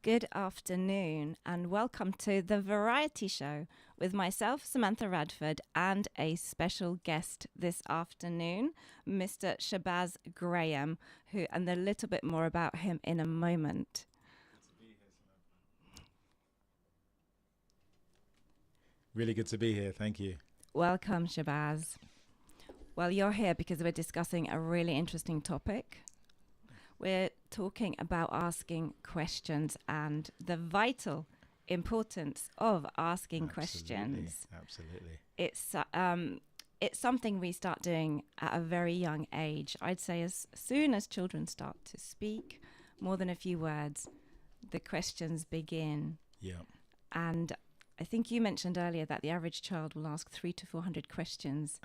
Good afternoon and welcome to The Variety Show with myself, Samantha Radford, and a special guest this afternoon, Mr. Shabazz Graham, and a little bit more about him in a moment. Really good to be here, thank you. Welcome, Shabazz. Well, you're here because we're discussing a really interesting topic. We're talking about asking questions and the vital importance of asking questions. Absolutely. It's something we start doing at a very young age. I'd say as soon as children start to speak more than a few words, the questions begin. Yeah. And I think you mentioned earlier that the average child will ask 300 to 400 questions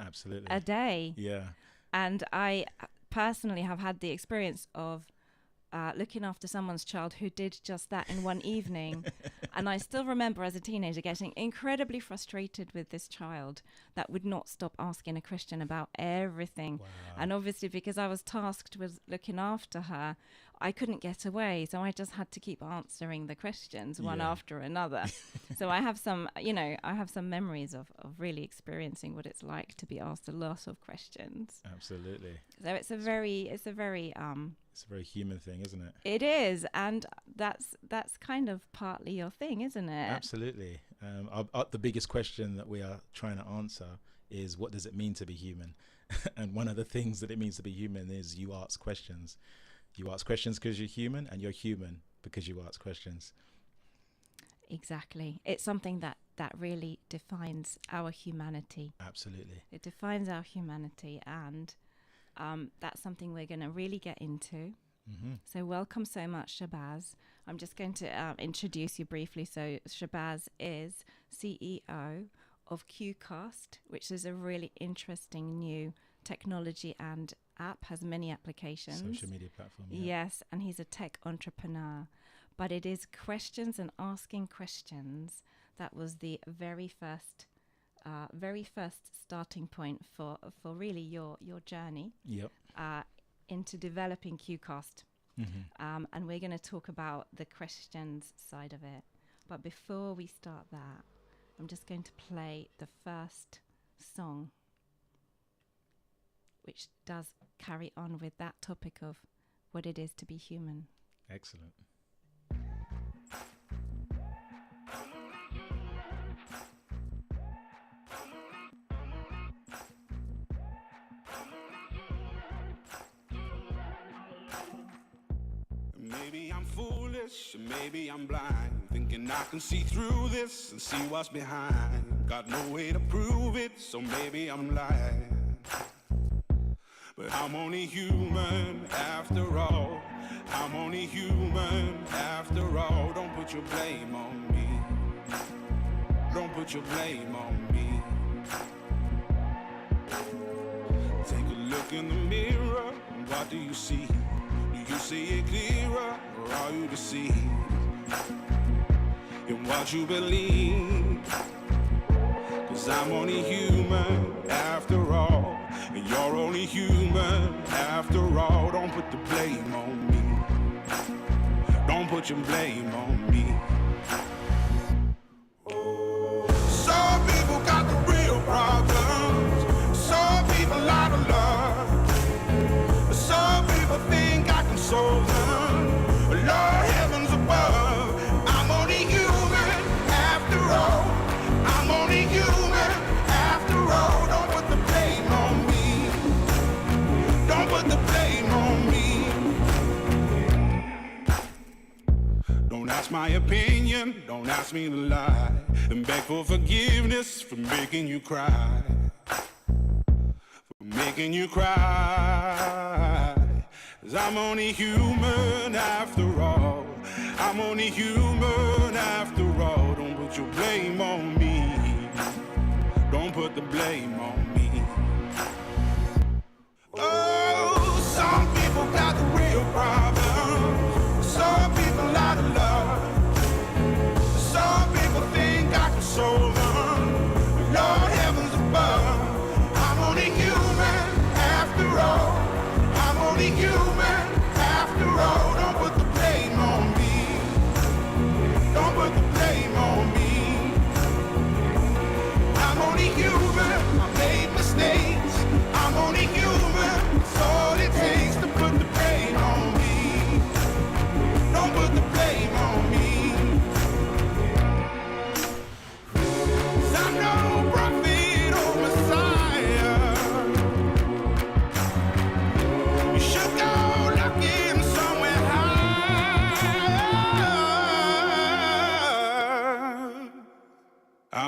a day. Yeah. And I personally have had the experience of looking after someone's child who did just that in one evening. And I still remember as a teenager getting incredibly frustrated with this child that would not stop asking a question about everything. Wow. And obviously because I was tasked with looking after her, I couldn't get away. So I just had to keep answering the questions one after another. So I have some memories of really experiencing what it's like to be asked a lot of questions. Absolutely. So it's a very It's a very human thing, isn't it? It is, and that's kind of partly your thing, isn't it? Absolutely. The biggest question that we are trying to answer is, what does it mean to be human? And one of the things that it means to be human is you ask questions. You ask questions because you're human, and you're human because you ask questions. Exactly. It's something that really defines our humanity. Absolutely. It defines our humanity, and that's something we're going to really get into. Mm-hmm. So welcome so much, Shabazz. I'm just going to introduce you briefly. So Shabazz is CEO of QCast, which is a really interesting new technology and app, has many applications. Social media platform. Yeah. Yes, and he's a tech entrepreneur. But it is questions and asking questions that was the very first starting point for really your journey. Yep. Into developing QCast. Mm-hmm. And we're going to talk about the questions side of it. But before we start that, I'm just going to play the first song, which does carry on with that topic of what it is to be human. Excellent. Maybe I'm foolish, maybe I'm blind, thinking I can see through this and see what's behind. Got no way to prove it, so maybe I'm lying. But I'm only human after all. I'm only human after all. Don't put your blame on me. Don't put your blame on me. Take a look in the mirror, what do you see? You see it clearer, or are you deceived in what you believe? 'Cause I'm only human after all, and you're only human after all. Don't put the blame on me. Don't put your blame on me. Some people got the real problems. Some people out of love. Some people think I can solve them. Lord heavens above, I'm only human after all. I'm only human after all. Don't put the blame on me. Don't put the blame on me. Don't ask my opinion, don't ask me to lie, and beg for forgiveness for making you cry. For making you cry. 'Cause I'm only human after all. I'm only human after all. Don't put your blame on me. Don't put the blame on me. Oh, some people got the real problems. Some people out of love. Some people think I can solve them. Lord heavens above, I'm only human after all. I'm only human after all. Don't put the blame on me.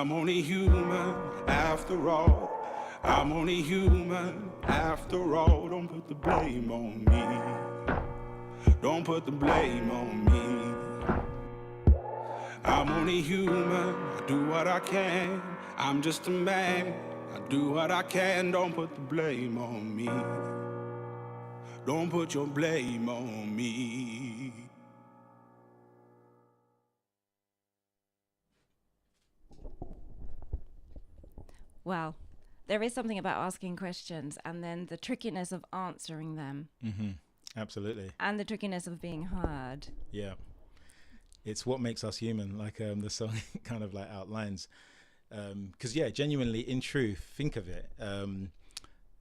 I'm only human after all. I'm only human after all. Don't put the blame on me. Don't put the blame on me. I'm only human, I do what I can. I'm just a man, I do what I can. Don't put the blame on me. Don't put your blame on me. Well, there is something about asking questions and then the trickiness of answering them. Mm-hmm. Absolutely. And the trickiness of being heard. Yeah. It's what makes us human, like the song kind of like outlines. Because, genuinely, in truth, think of it.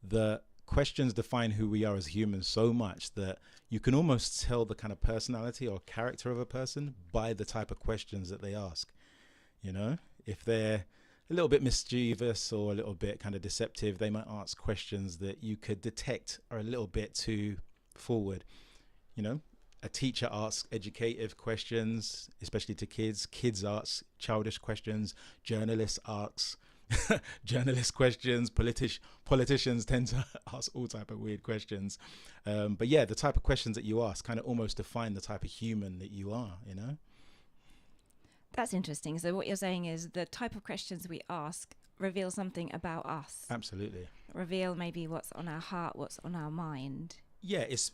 The questions define who we are as humans so much that you can almost tell the kind of personality or character of a person by the type of questions that they ask. You know, if they're a little bit mischievous or a little bit kind of deceptive, they might ask questions that you could detect are a little bit too forward. You know, a teacher asks educative questions, especially to kids. Kids ask childish questions. Journalists ask journalist questions. Politicians tend to ask all type of weird questions. But yeah, the type of questions that you ask kind of almost define the type of human that you are, you know? That's interesting. So what you're saying is the type of questions we ask reveal something about us. Absolutely. Reveal maybe what's on our heart, what's on our mind. Yeah, it's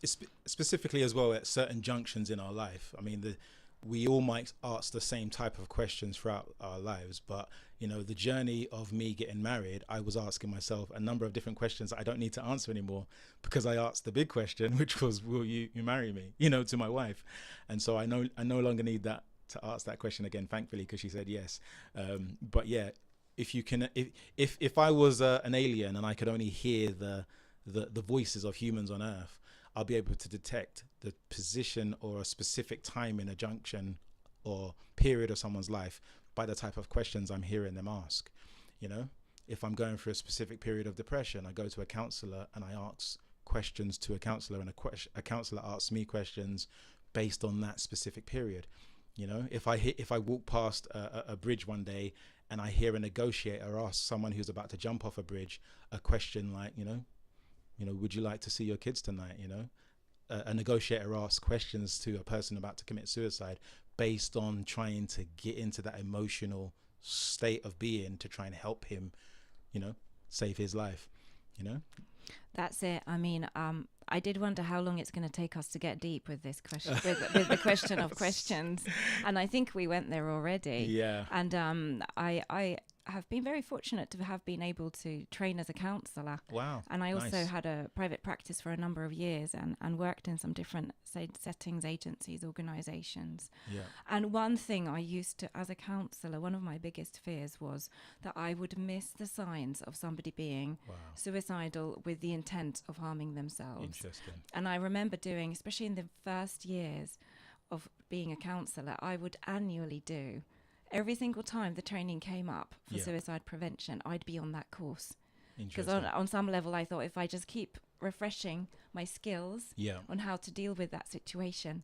specifically as well at certain junctions in our life. I mean, we all might ask the same type of questions throughout our lives, but you know, the journey of me getting married, I was asking myself a number of different questions that I don't need to answer anymore because I asked the big question, which was, will you marry me? You know, to my wife. And so I no longer need that to ask that question again, thankfully, because she said yes. But yeah, if you can, if I was an alien and I could only hear the voices of humans on Earth, I'll be able to detect the position or a specific time in a junction or period of someone's life by the type of questions I'm hearing them ask. You know, if I'm going through a specific period of depression, I go to a counselor and I ask questions to a counselor, and a counselor asks me questions based on that specific period. You know, if I walk past a bridge one day and I hear a negotiator ask someone who's about to jump off a bridge a question like, you know, would you like to see your kids tonight? You know, a negotiator asks questions to a person about to commit suicide based on trying to get into that emotional state of being to try and help him, you know, save his life, you know? That's it. I mean, I did wonder how long it's going to take us to get deep with this question, with the question of questions. And I think we went there already. Yeah. And I have been very fortunate to have been able to train as a counsellor. Wow. And I also nice. had a private practice for a number of years and worked in some different settings, agencies, organisations. Yeah. And one thing I used to, as a counsellor, one of my biggest fears was that I would miss the signs of somebody being suicidal with the intent of harming themselves. Interesting. And I remember doing, especially in the first years of being a counsellor, I would annually do, every single time the training came up for suicide prevention, I'd be on that course. Because on some level, I thought if I just keep refreshing my skills on how to deal with that situation,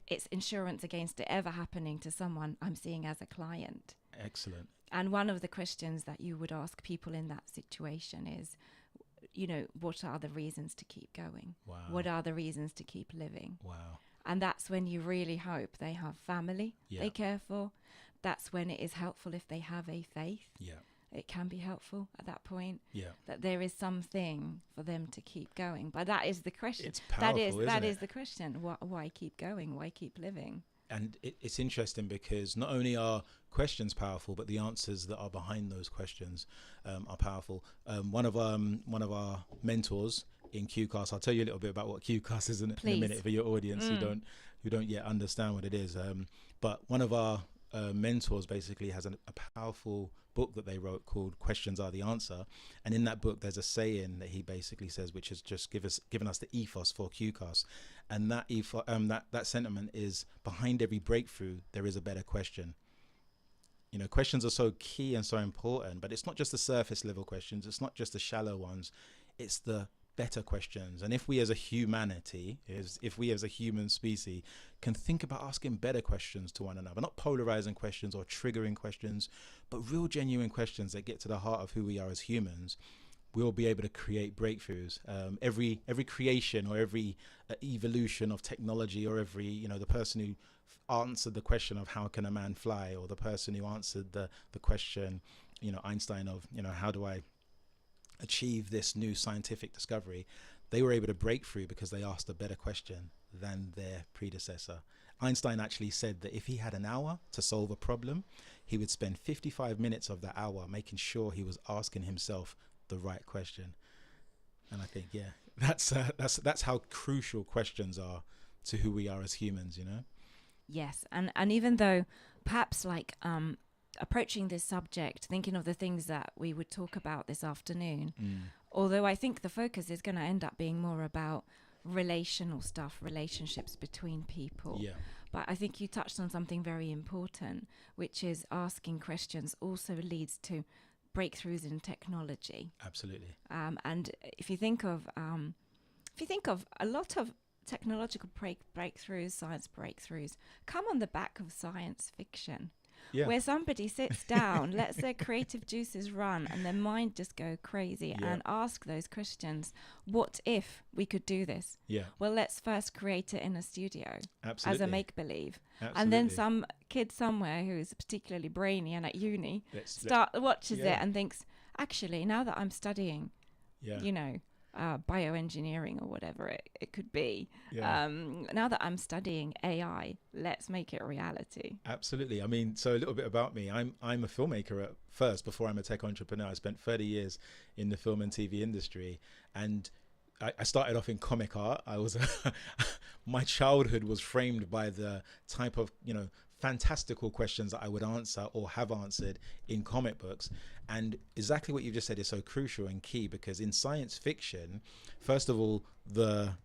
it's insurance against it ever happening to someone I'm seeing as a client. Excellent. And one of the questions that you would ask people in that situation is, you know, what are the reasons to keep going? Wow. What are the reasons to keep living? Wow. And that's when you really hope they have family they care for. That's when it is helpful if they have a faith. Yeah. It can be helpful at that point. Yeah. That there is something for them to keep going. But that is the question. It's powerful, that is the question. Why keep going? Why keep living? And it's interesting because not only are questions powerful, but the answers that are behind those questions are powerful. One of our mentors in QCAS, I'll tell you a little bit about what QCAS is in a minute for your audience who don't yet understand what it is. But one of our mentors basically has a powerful book that they wrote called Questions Are the Answer. And in that book, there's a saying that he basically says, which has just given us the ethos for QCAS. And that that sentiment is, behind every breakthrough, there is a better question. You know, questions are so key and so important, but it's not just the surface level questions. It's not just the shallow ones. It's the better questions. And if we as a humanity, if we as a human species can think about asking better questions to one another, not polarizing questions or triggering questions, but real genuine questions that get to the heart of who we are as humans, we'll be able to create breakthroughs. Every creation or every evolution of technology, or every, the person who answered the question of how can a man fly, or the person who answered the question, Einstein, of, how do I achieve this new scientific discovery, they were able to break through because they asked a better question than their predecessor. Einstein actually said that if he had an hour to solve a problem, he would spend 55 minutes of that hour making sure he was asking himself the right question. And I think, that's how crucial questions are to who we are as humans, Yes, and even though perhaps approaching this subject, thinking of the things that we would talk about this afternoon, although I think the focus is going to end up being more about relational stuff, relationships between people. Yeah. But I think you touched on something very important, which is asking questions also leads to breakthroughs in technology. Absolutely. And if you think of a lot of technological breakthroughs, science breakthroughs, come on the back of science fiction. Yeah. Where somebody sits down, lets their creative juices run and their mind just go crazy and ask those questions. What if we could do this? Yeah. Well, let's first create it in a studio. Absolutely. As a make-believe. Absolutely. And then some kid somewhere who's particularly brainy and at uni watches it and thinks, actually, now that I'm studying, bioengineering or whatever it could be. Yeah. Now that I'm studying AI, let's make it a reality. Absolutely. I mean, so a little bit about me. I'm a filmmaker at first before I'm a tech entrepreneur. I spent 30 years in the film and TV industry, and I started off in comic art. My childhood was framed by the type of, fantastical questions that I would answer or have answered in comic books. And exactly what you just said is so crucial and key, because in science fiction, first of all, the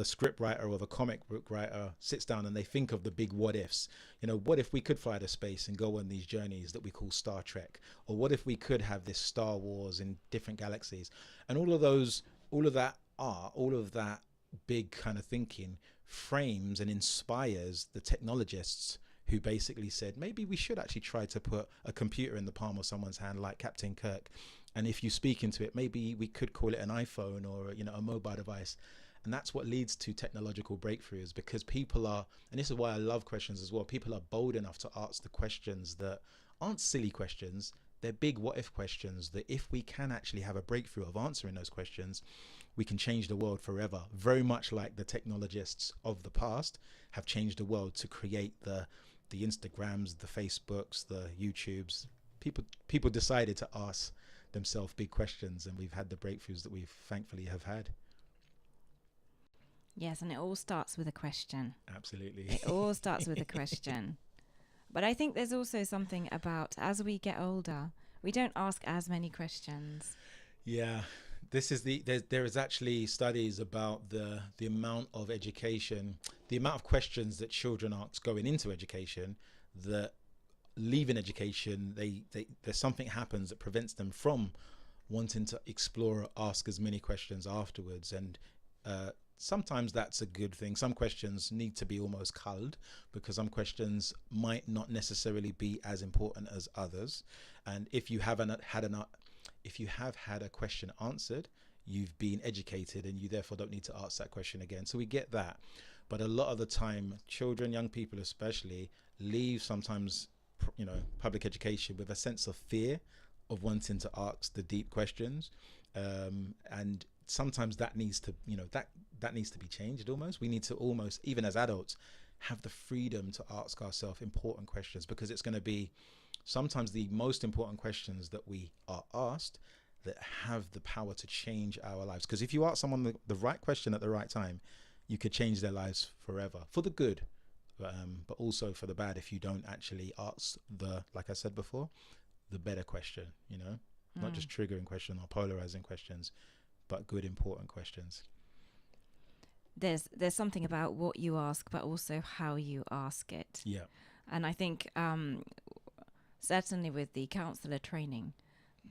script writer or the comic book writer sits down and they think of the big what ifs. What if we could fly to space and go on these journeys that we call Star Trek? Or what if we could have this Star Wars in different galaxies? And all of that big kind of thinking frames and inspires the technologists who basically said, maybe we should actually try to put a computer in the palm of someone's hand like Captain Kirk. And if you speak into it, maybe we could call it an iPhone or, a mobile device. And that's what leads to technological breakthroughs, because people are, and this is why I love questions as well, people are bold enough to ask the questions that aren't silly questions. They're big what if questions that if we can actually have a breakthrough of answering those questions, we can change the world forever. Very much like the technologists of the past have changed the world to create the Instagrams, the Facebooks, the YouTubes. People decided to ask themselves big questions, and we've had the breakthroughs that we thankfully have had. Yes, and it all starts with a question. Absolutely. It all starts with a question. But I think there's also something about, as we get older, we don't ask as many questions. Yeah. There is actually studies about the amount of education, the amount of questions that children ask going into education, that leaving education, there's something happens that prevents them from wanting to explore or ask as many questions afterwards. And sometimes that's a good thing. Some questions need to be almost culled, because some questions might not necessarily be as important as others. And if you have had a question answered, you've been educated and you therefore don't need to ask that question again. So we get that. But a lot of the time, children, young people especially, leave sometimes, public education with a sense of fear of wanting to ask the deep questions. And sometimes that needs to, that needs to be changed almost. We need to almost, even as adults, have the freedom to ask ourselves important questions, because it's going to be sometimes the most important questions that we are asked that have the power to change our lives. Because if you ask someone the right question at the right time, you could change their lives forever, for the good, but also for the bad if you don't actually ask like I said before, the better question, not just triggering questions or polarizing questions, but good, important questions. There's something about what you ask, but also how you ask it. Yeah. And I think certainly with the counsellor training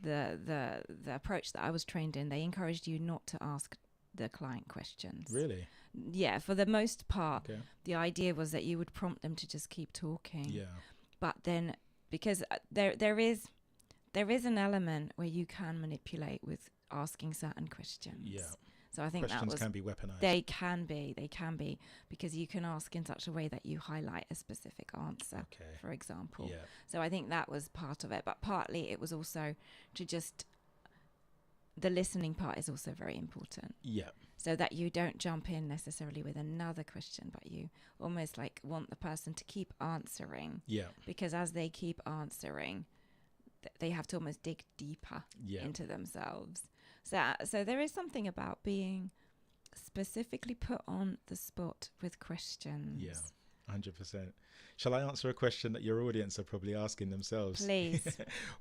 the approach that I was trained in, they encouraged you not to ask the client questions. Really? Yeah, for the most part. Okay. The idea was that you would prompt them to just keep talking. Yeah. But then, because there is an element where you can manipulate with asking certain questions. Yeah. So I think Questions that was, can be weaponized. they can be, because you can ask in such a way that you highlight a specific answer, Okay. for example. Yeah. So I think that was part of it, but partly it was also to just, the listening part is also very important. Yeah. So that you don't jump in necessarily with another question, but you almost like want the person to keep answering. Yeah. Because as they keep answering, they have to almost dig deeper Yeah. into themselves. So there is something about being specifically put on the spot with questions. Yeah. 100%. Shall I answer a question that your audience are probably asking themselves? Please.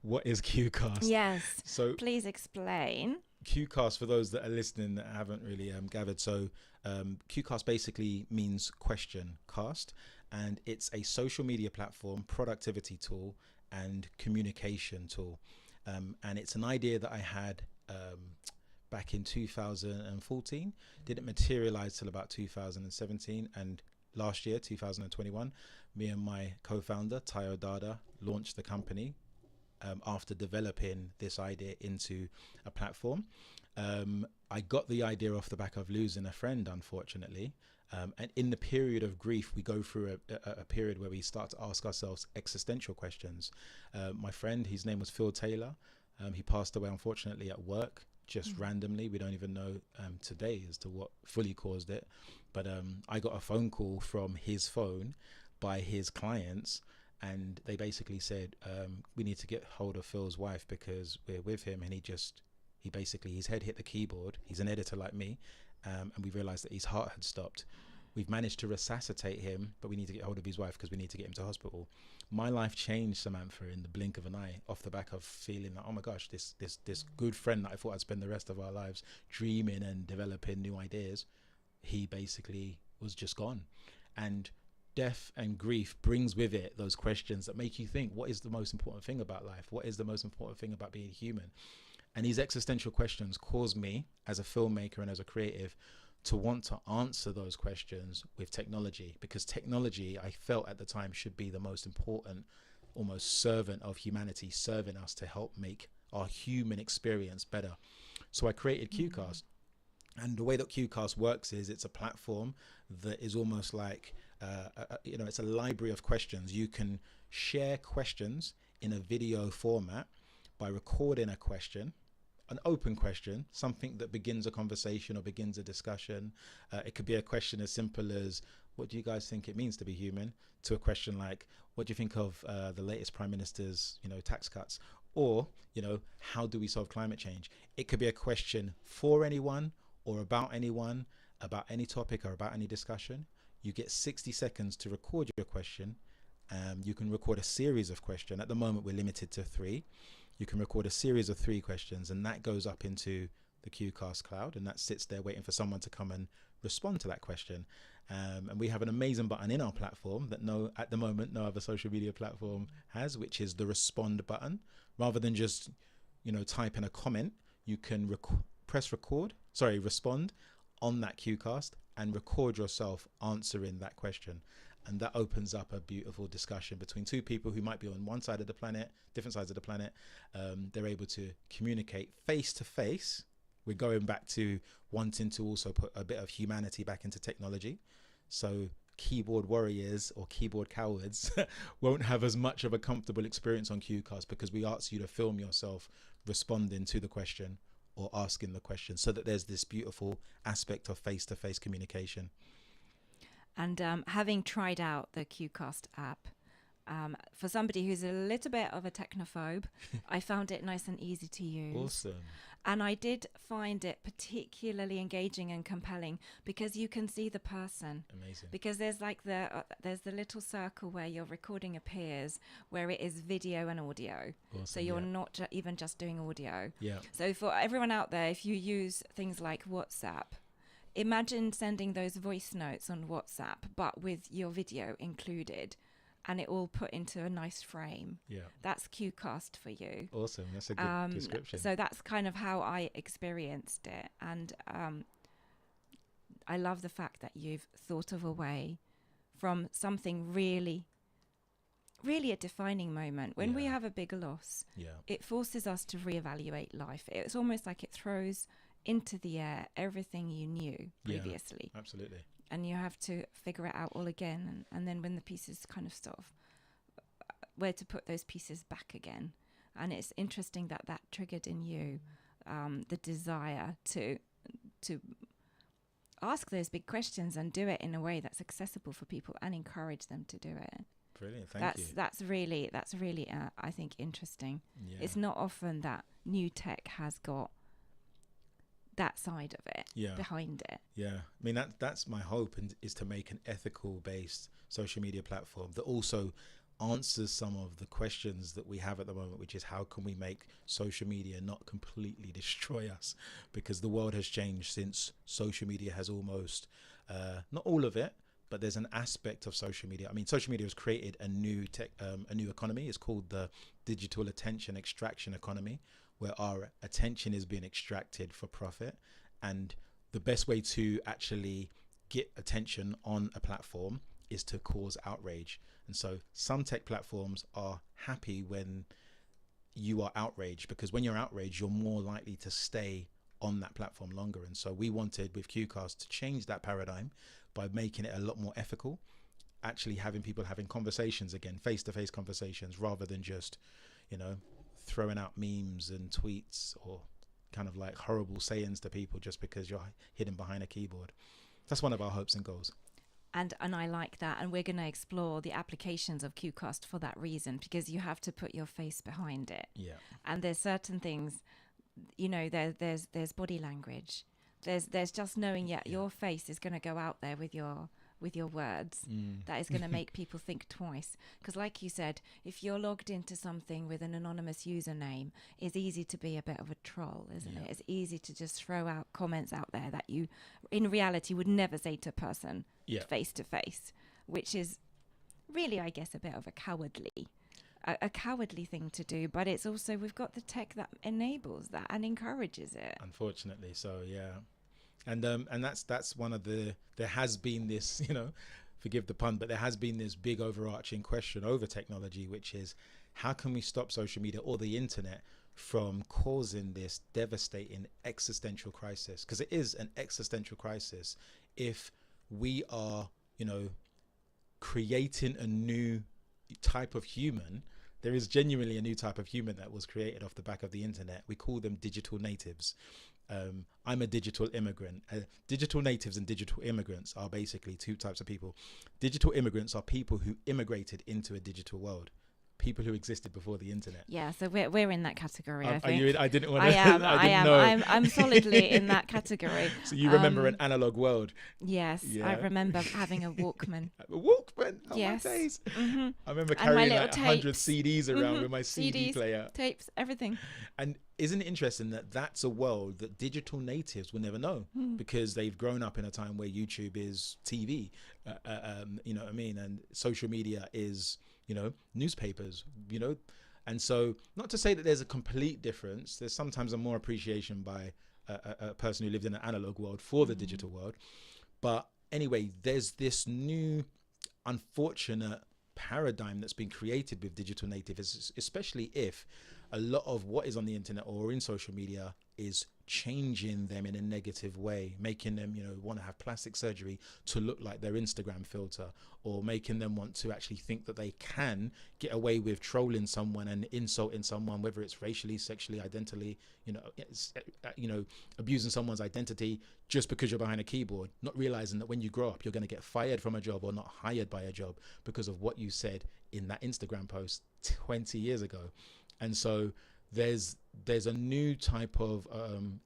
What is QCast? Yes. So Please explain. QCast, for those that are listening that haven't really gathered, so QCast basically means question cast, and it's a social media platform, productivity tool, and communication tool. And it's an idea that I had back in 2014. Didn't materialize till about 2017, and last year, 2021, me and my co-founder Tayo Dada launched the company after developing this idea into a platform. I got the idea off the back of losing a friend, unfortunately. And in the period of grief, we go through a period where we start to ask ourselves existential questions. My friend, his name was Phil Taylor. He passed away, unfortunately, at work, just randomly. We don't even know today as to what fully caused it. But I got a phone call from his phone by his clients, and they basically said, we need to get hold of Phil's wife because we're with him, and his head hit the keyboard. He's an editor like me, and we realized that his heart had stopped. We've managed to resuscitate him, but we need to get hold of his wife because we need to get him to hospital. My life changed, Samantha, in the blink of an eye, off the back of feeling that, oh my gosh, this good friend that I thought I'd spend the rest of our lives dreaming and developing new ideas, he basically was just gone. And death and grief brings with it those questions that make you think, what is the most important thing about life? What is the most important thing about being human? And these existential questions caused me, as a filmmaker and as a creative, to want to answer those questions with technology, because technology, I felt at the time, should be the most important, almost servant of humanity, serving us to help make our human experience better. So I created QCast. And the way that QCast works is it's a platform that is almost like, it's a library of questions. You can share questions in a video format by recording a question, an open question, something that begins a conversation or begins a discussion. It could be a question as simple as, what do you guys think it means to be human? To a question like, what do you think of the latest Prime Minister's, tax cuts? Or, how do we solve climate change? It could be a question for anyone or about anyone, about any topic or about any discussion. You get 60 seconds to record your question. You can record a series of questions. At the moment, we're limited to 3. You can record a series of 3 questions, and that goes up into the QCast cloud, and that sits there waiting for someone to come and respond to that question. And we have an amazing button in our platform that at the moment no other social media platform has, which is the respond button. Rather than just type in a comment, you can respond on that QCast and record yourself answering that question. And that opens up a beautiful discussion between 2 people who might be on one side of the planet, different sides of the planet. They're able to communicate face to face. We're going back to wanting to also put a bit of humanity back into technology. So keyboard warriors or keyboard cowards won't have as much of a comfortable experience on QCast, because we ask you to film yourself responding to the question or asking the question, so that there's this beautiful aspect of face-to-face communication. And having tried out the QCast app, for somebody who's a little bit of a technophobe, I found it nice and easy to use. Awesome. And I did find it particularly engaging and compelling because you can see the person. Amazing. Because there's like there's the little circle where your recording appears, where it is video and audio. Awesome, so you're not even just doing audio. Yeah. So for everyone out there, if you use things like WhatsApp, imagine sending those voice notes on WhatsApp, but with your video included. and it all put into a nice frame. Yeah. That's QCast for you. Awesome. That's a good description. So that's kind of how I experienced it. And I love the fact that you've thought of a way from something really a defining moment. When we have a big loss, it forces us to reevaluate life. It's almost like it throws into the air everything you knew previously. Absolutely. And you have to figure it out all again. And then when the pieces kind of sort of, where to put those pieces back again. And it's interesting that that triggered in you the desire to ask those big questions and do it in a way that's accessible for people and encourage them to do it. Brilliant, thank you. That's really I think interesting. Yeah. It's not often that new tech has got that side of it behind it. Yeah, I mean that's my hope, and is to make an ethical based social media platform that also answers some of the questions that we have at the moment, which is how can we make social media not completely destroy us, because the world has changed since social media has almost not all of it, but there's an aspect of social media. I mean, social media has created a new economy. It's called the digital attention extraction economy, where our attention is being extracted for profit. And the best way to actually get attention on a platform is to cause outrage. And so some tech platforms are happy when you are outraged, because when you're outraged, you're more likely to stay on that platform longer. And so we wanted with QCast to change that paradigm by making it a lot more ethical, actually having people having conversations again, face-to-face conversations, rather than just, throwing out memes and tweets or kind of like horrible sayings to people just because you're hidden behind a keyboard. That's one of our hopes and goals. And I like that, and we're going to explore the applications of QCast for that reason, because you have to put your face behind it. Yeah. And there's certain things, there's body language. There's just knowing your face is going to go out there with your words. That is going to make people think twice. Because like you said, if you're logged into something with an anonymous username, it's easy to be a bit of a troll, isn't it? It's easy to just throw out comments out there that you in reality would never say to a person face to face, which is really, I guess, a bit of a cowardly thing to do. But it's also, we've got the tech that enables that and encourages it. Unfortunately, so and that's one of there has been this, forgive the pun, but there has been this big overarching question over technology, which is how can we stop social media or the internet from causing this devastating existential crisis? Because it is an existential crisis if we are, creating a new type of human. There is genuinely a new type of human that was created off the back of the internet. We call them digital natives. I'm a digital immigrant. Digital natives and digital immigrants are basically two types of people. Digital immigrants are people who immigrated into a digital world, people who existed before the internet. Yeah, so we're in that category. I think. Are you? I didn't want to. I am. I am. Know. I'm solidly in that category. So you remember an analog world? Yes, I remember having a Walkman. A Walkman. Oh, yes. My days. Mm-hmm. I remember carrying like 100 CDs around with my CD CDs, player, tapes, everything. And isn't it interesting that that's a world that digital natives will never know because they've grown up in a time where YouTube is TV, you know what I mean, and social media is, newspapers, and so not to say that there's a complete difference. There's sometimes a more appreciation by a person who lived in an analog world for the digital world. But anyway, there's this new unfortunate paradigm that's been created with digital natives, especially if a lot of what is on the internet or in social media is changing them in a negative way, making them, want to have plastic surgery to look like their Instagram filter, or making them want to actually think that they can get away with trolling someone and insulting someone, whether it's racially, sexually, identically, abusing someone's identity just because you're behind a keyboard, not realizing that when you grow up, you're going to get fired from a job or not hired by a job because of what you said in that Instagram post 20 years ago. And so there's a new type of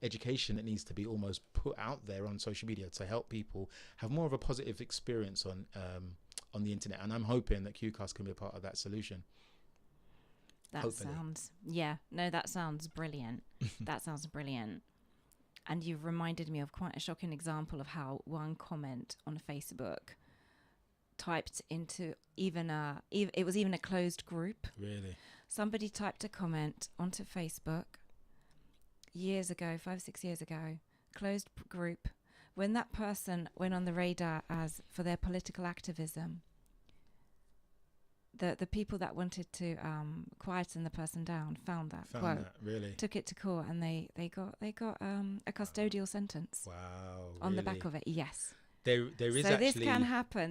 education that needs to be almost put out there on social media to help people have more of a positive experience on the internet. And I'm hoping that QCast can be a part of that solution. That Hopefully. That sounds brilliant. That sounds brilliant. And you've reminded me of quite a shocking example of how one comment on Facebook typed into it was even a closed group. Really? Somebody typed a comment onto Facebook years ago, 5-6 years ago, closed group. When that person went on the radar as for their political activism, the people that wanted to quieten the person down found that quote, really? Took it to court, and they got a custodial sentence. Wow! On the really? back of it, yes. There is so actually.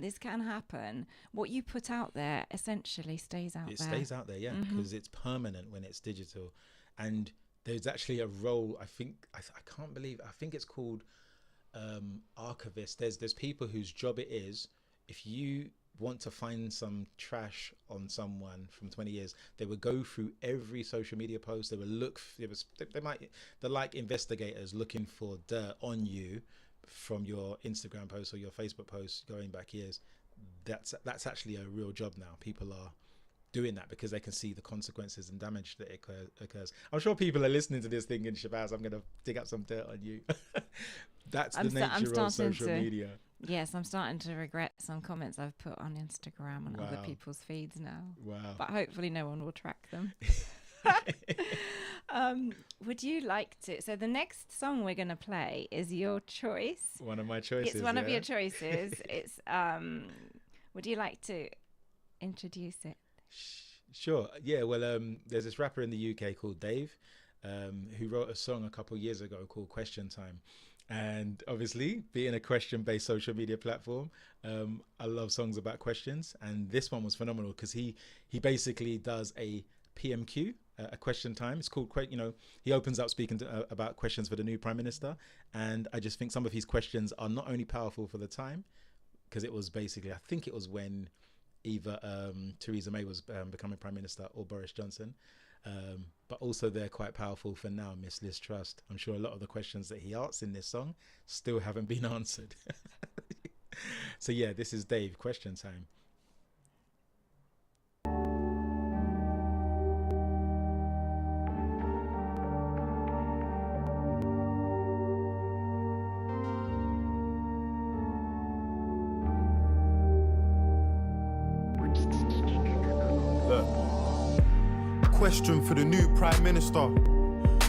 This can happen. What you put out there essentially stays out there. It stays out there, yeah, because it's permanent when it's digital. And there's actually a role. I think I can't believe. I think it's called archivist. There's people whose job it is, if you want to find some trash on someone from 20 years, they would go through every social media post. They would look. They're like investigators looking for dirt on you from your Instagram post or your Facebook post going back years. That's actually a real job now. People are doing that because they can see the consequences and damage that occurs. I'm sure people are listening to this thinking, Shabazz, I'm going to dig up some dirt on you. That's the nature of social media. Yes, I'm starting to regret some comments I've put on Instagram and other people's feeds now. Wow. But hopefully no one will track them. Would you like to? So the next song we're going to play is your choice. One of my choices. It's one of your choices. It's would you like to introduce it? Sure. Yeah. Well, there's this rapper in the UK called Dave, who wrote a song a couple of years ago called Question Time. And obviously, being a question-based social media platform, I love songs about questions. And this one was phenomenal because he basically does a PMQ, a question time. It's called, he opens up speaking about questions for the new Prime Minister. And I just think some of his questions are not only powerful for the time, because it was basically, I think it was when either Theresa May was becoming Prime Minister or Boris Johnson. But also they're quite powerful for now, Miss Liz Truss. I'm sure a lot of the questions that he asks in this song still haven't been answered. So yeah, this is Dave, Question Time. Question for the new Prime Minister.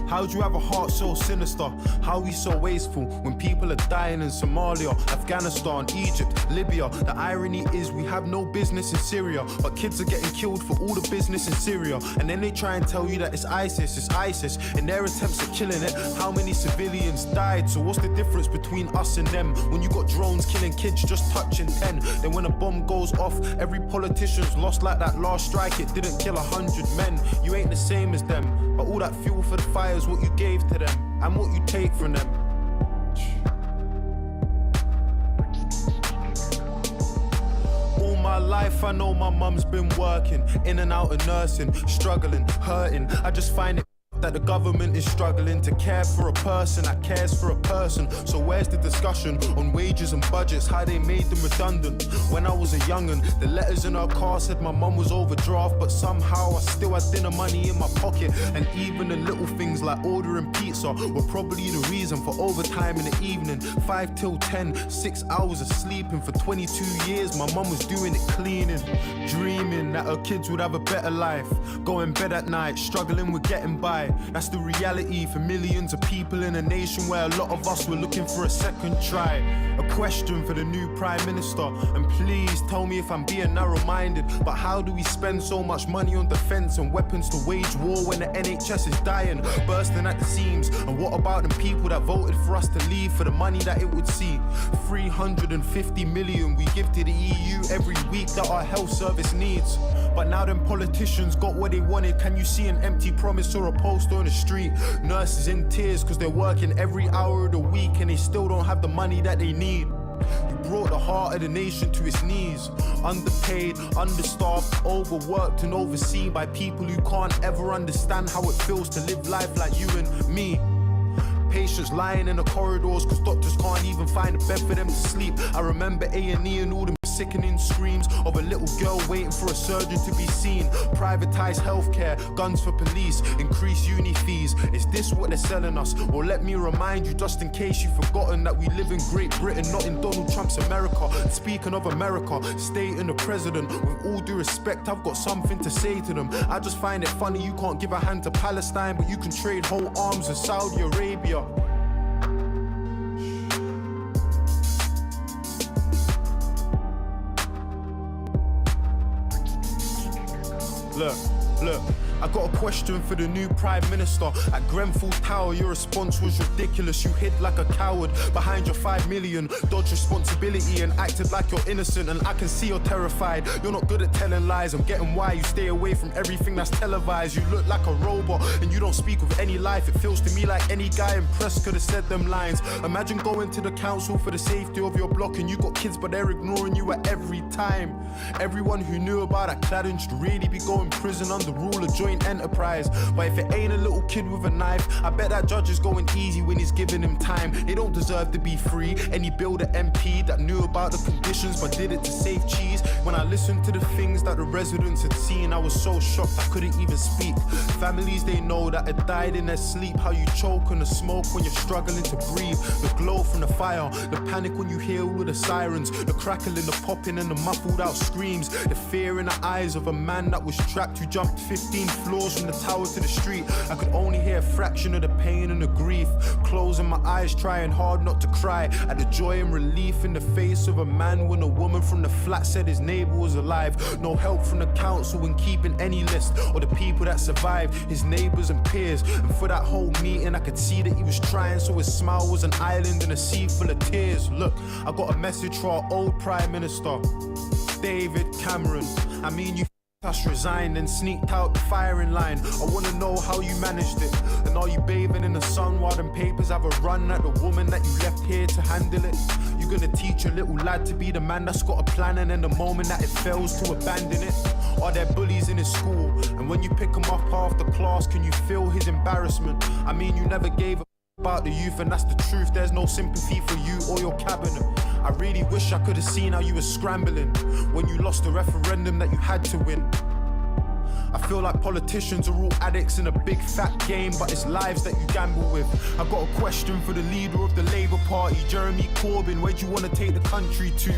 How'd you have a heart so sinister? How are we so wasteful when people are dying in Somalia, Afghanistan, Egypt, Libya? The irony is we have no business in Syria, but kids are getting killed for all the business in Syria. And then they try and tell you that it's ISIS in their attempts at killing it. How many civilians died? So what's the difference between us and them? When you got drones killing kids just touching 10, then when a bomb goes off, every politician's lost like that last strike. It didn't kill 100 men. You ain't the same as them, but all that fuel for the fire is what you gave to them and what you take from them. All my life I know my mum's been working in and out of nursing, struggling, hurting. I just find it that the government is struggling to care for a person that cares for a person. So where's the discussion on wages and budgets, how they made them redundant? When I was a young'un, the letters in her car said my mum was overdraft, but somehow I still had dinner money in my pocket. And even the little things like ordering pizza were probably the reason for overtime in the evening. 5 till 10, 6 hours of sleeping. For 22 years my mum was doing it cleaning, dreaming that her kids would have a better life, going bed at night, struggling with getting by. That's the reality for millions of people in a nation where a lot of us were looking for a second try. A question for the new Prime Minister, and please tell me if I'm being narrow-minded, but how do we spend so much money on defence and weapons to wage war when the NHS is dying, bursting at the seams? And what about the people that voted for us to leave for the money that it would see? 350 million we give to the EU every week that our health service needs. But now them politicians got what they wanted. Can you see an empty promise or a post on the street? Nurses in tears cause they're working every hour of the week and they still don't have the money that they need. You brought the heart of the nation to its knees. Underpaid, understaffed, overworked and overseen by people who can't ever understand how it feels to live life like you and me. Patients lying in the corridors cause doctors can't even find a bed for them to sleep. I remember A&E and all them sickening screams of a little girl waiting for a surgeon to be seen. Privatized healthcare, guns for police, increased uni fees. Is this what they're selling us? Or let me remind you, just in case you've forgotten, that we live in Great Britain, not in Donald Trump's America. Speaking of America, state and the president, with all due respect, I've got something to say to them. I just find it funny you can't give a hand to Palestine, but you can trade whole arms with Saudi Arabia. Look, I got a question for the new Prime Minister. At Grenfell Tower, your response was ridiculous. You hid like a coward behind your 5 million, dodged responsibility and acted like you're innocent. And I can see you're terrified. You're not good at telling lies. I'm getting why you stay away from everything that's televised. You look like a robot and you don't speak with any life. It feels to me like any guy in press could have said them lines. Imagine going to the council for the safety of your block and you got kids but they're ignoring you at every time. Everyone who knew about that cladding should really be going prison under rule of joint enterprise. But if it ain't a little kid with a knife, I bet that judge is going easy when he's giving him time. They don't deserve to be free. Any builder MP that knew about the conditions but did it to save cheese. When I listened to the things that the residents had seen, I was so shocked I couldn't even speak. Families, they know that had died in their sleep. How you choke on the smoke when you're struggling to breathe. The glow from the fire, the panic when you hear all the sirens, the crackling, the popping and the muffled out screams. The fear in the eyes of a man that was trapped, who jumped 15 floors from the tower to the street. I could only hear a fraction of the pain and the grief. Closing my eyes, trying hard not to cry at the joy and relief in the face of a man when a woman from the flat said his neighbor was alive. No help from the council in keeping any list or the people that survived, his neighbors and peers. And for that whole meeting I could see that he was trying, so his smile was an island in a sea full of tears. Look, I got a message for our old Prime Minister, David Cameron. I mean, you us resigned and sneaked out the firing line. I wanna know how you managed it. And are you bathing in the sun while them papers have a run at the woman that you left here to handle it? You gonna teach a little lad to be the man that's got a plan, and then the moment that it fails to abandon it? Are there bullies in his school? And when you pick him up after class, can you feel his embarrassment? I mean, you never gave a about the youth, and that's the truth. There's no sympathy for you or your cabinet. I really wish I could have seen how you were scrambling when you lost the referendum that you had to win. I feel like politicians are all addicts in a big fat game, but it's lives that you gamble with. I got a question for the leader of the Labour Party, Jeremy Corbyn. Where do you want to take the country to?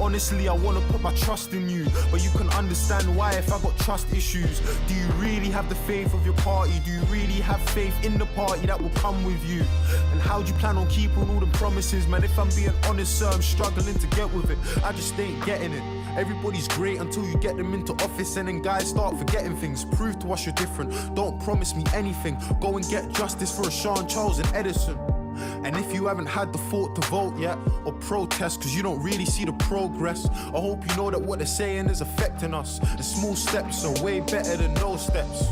Honestly, I want to put my trust in you, but you can understand why if I got trust issues. Do you really have the faith of your party? Do you really have faith in the party that will come with you? And how do you plan on keeping all the promises? Man, if I'm being honest, sir, I'm struggling to get with it. I just ain't getting it. Everybody's great until you get them into office, and then guys start forgetting things. Prove to us you're different. Don't promise me anything. Go and get justice for Sean, Charles and Edison. And if you haven't had the thought to vote yet or protest cause you don't really see the progress, I hope you know that what they're saying is affecting us. The small steps are way better than no steps.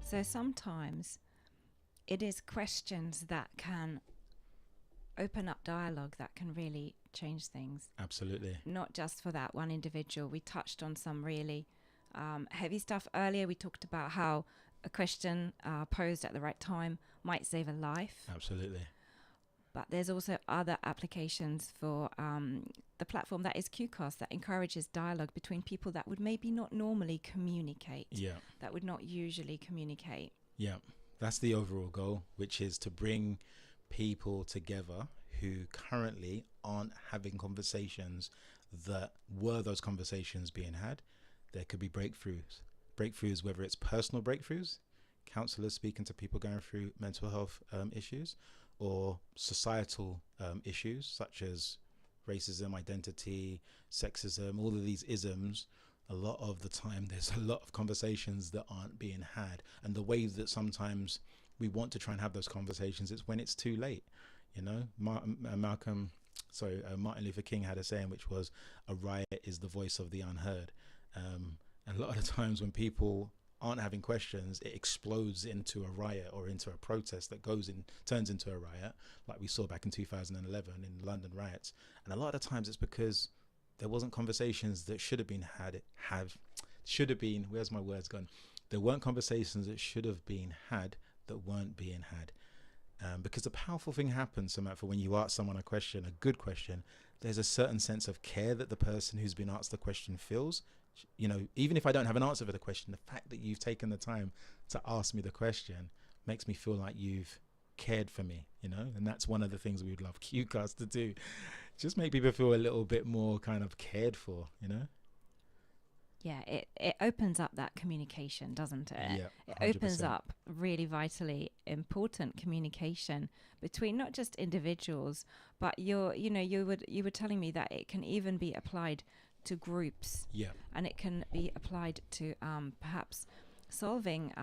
So sometimes it is questions that can open up dialogue that can really change things. Absolutely. Not just for that one individual. We touched on some really heavy stuff earlier. We talked about how a question posed at the right time might save a life. Absolutely. But there's also other applications for the platform that is QCast, that encourages dialogue between people that would maybe not normally communicate. Yeah. That would not usually communicate. Yeah. That's the overall goal, which is to bring people together who currently aren't having conversations that were those conversations being had. There could be breakthroughs, whether it's personal breakthroughs, counselors speaking to people going through mental health issues, or societal issues such as racism, identity, sexism, all of these isms. A lot of the time there's a lot of conversations that aren't being had, and the way that sometimes we want to try and have those conversations, it's when it's too late. You know, Martin Luther King had a saying which was, a riot is the voice of the unheard. And a lot of the times when people aren't having questions, it explodes into a riot or into a protest that turns into a riot, like we saw back in 2011 in London riots. And a lot of the times it's because there wasn't conversations that should have been where's my words gone? There weren't conversations that should have been had that weren't being had. Because a powerful thing happens, Samantha, when you ask someone a question, a good question, there's a certain sense of care that the person who's been asked the question feels. You know, even if I don't have an answer for the question, the fact that you've taken the time to ask me the question makes me feel like you've cared for me, you know. And that's one of the things we would love QCast to do, just make people feel a little bit more kind of cared for, you know. Yeah, it opens up that communication, doesn't it? Yeah, it opens up really vitally important communication between not just individuals, but you were telling me that it can even be applied to groups. Yeah. And it can be applied to perhaps solving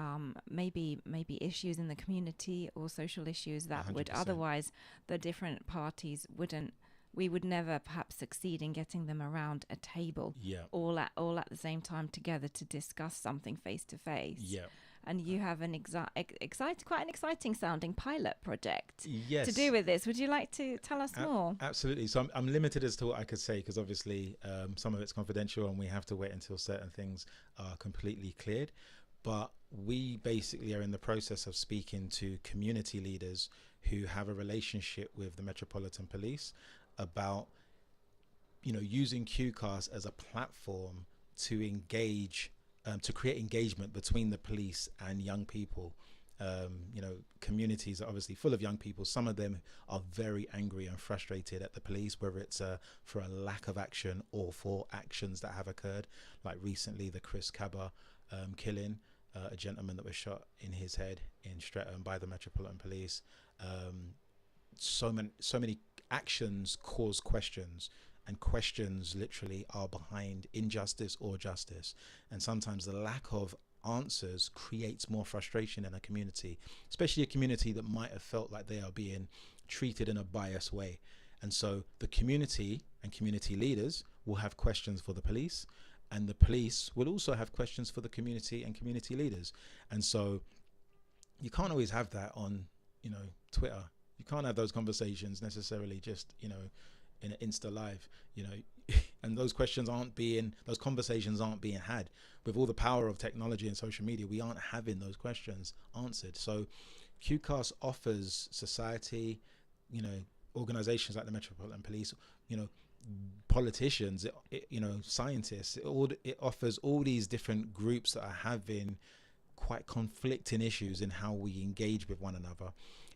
maybe issues in the community or social issues that 100%. Would otherwise the different parties we would never perhaps succeed in getting them around a table, all at the same time together to discuss something face to face. Yeah. And you have an quite an exciting sounding pilot project to do with this. Would you like to tell us more? Absolutely. So I'm limited as to what I could say, because obviously some of it's confidential and we have to wait until certain things are completely cleared. But we basically are in the process of speaking to community leaders who have a relationship with the Metropolitan Police about, you know, using QCast as a platform to engage, to create engagement between the police and young people. You know, communities are obviously full of young people. Some of them are very angry and frustrated at the police, whether it's for a lack of action or for actions that have occurred, like recently the Chris Cabba killing, a gentleman that was shot in his head in Streatham by the Metropolitan Police. So many actions cause questions, and questions literally are behind injustice or justice. And sometimes the lack of answers creates more frustration in a community, especially a community that might have felt like they are being treated in a biased way. And so the community and community leaders will have questions for the police, and the police will also have questions for the community and community leaders. And so you can't always have that on, you know, Twitter. You can't have those conversations necessarily just, you know, in an Insta live, you know, and those conversations aren't being had. With all the power of technology and social media, we aren't having those questions answered. So QCast offers society, you know, organizations like the Metropolitan Police, you know, politicians, you know, scientists, it offers all these different groups that are having quite conflicting issues in how we engage with one another.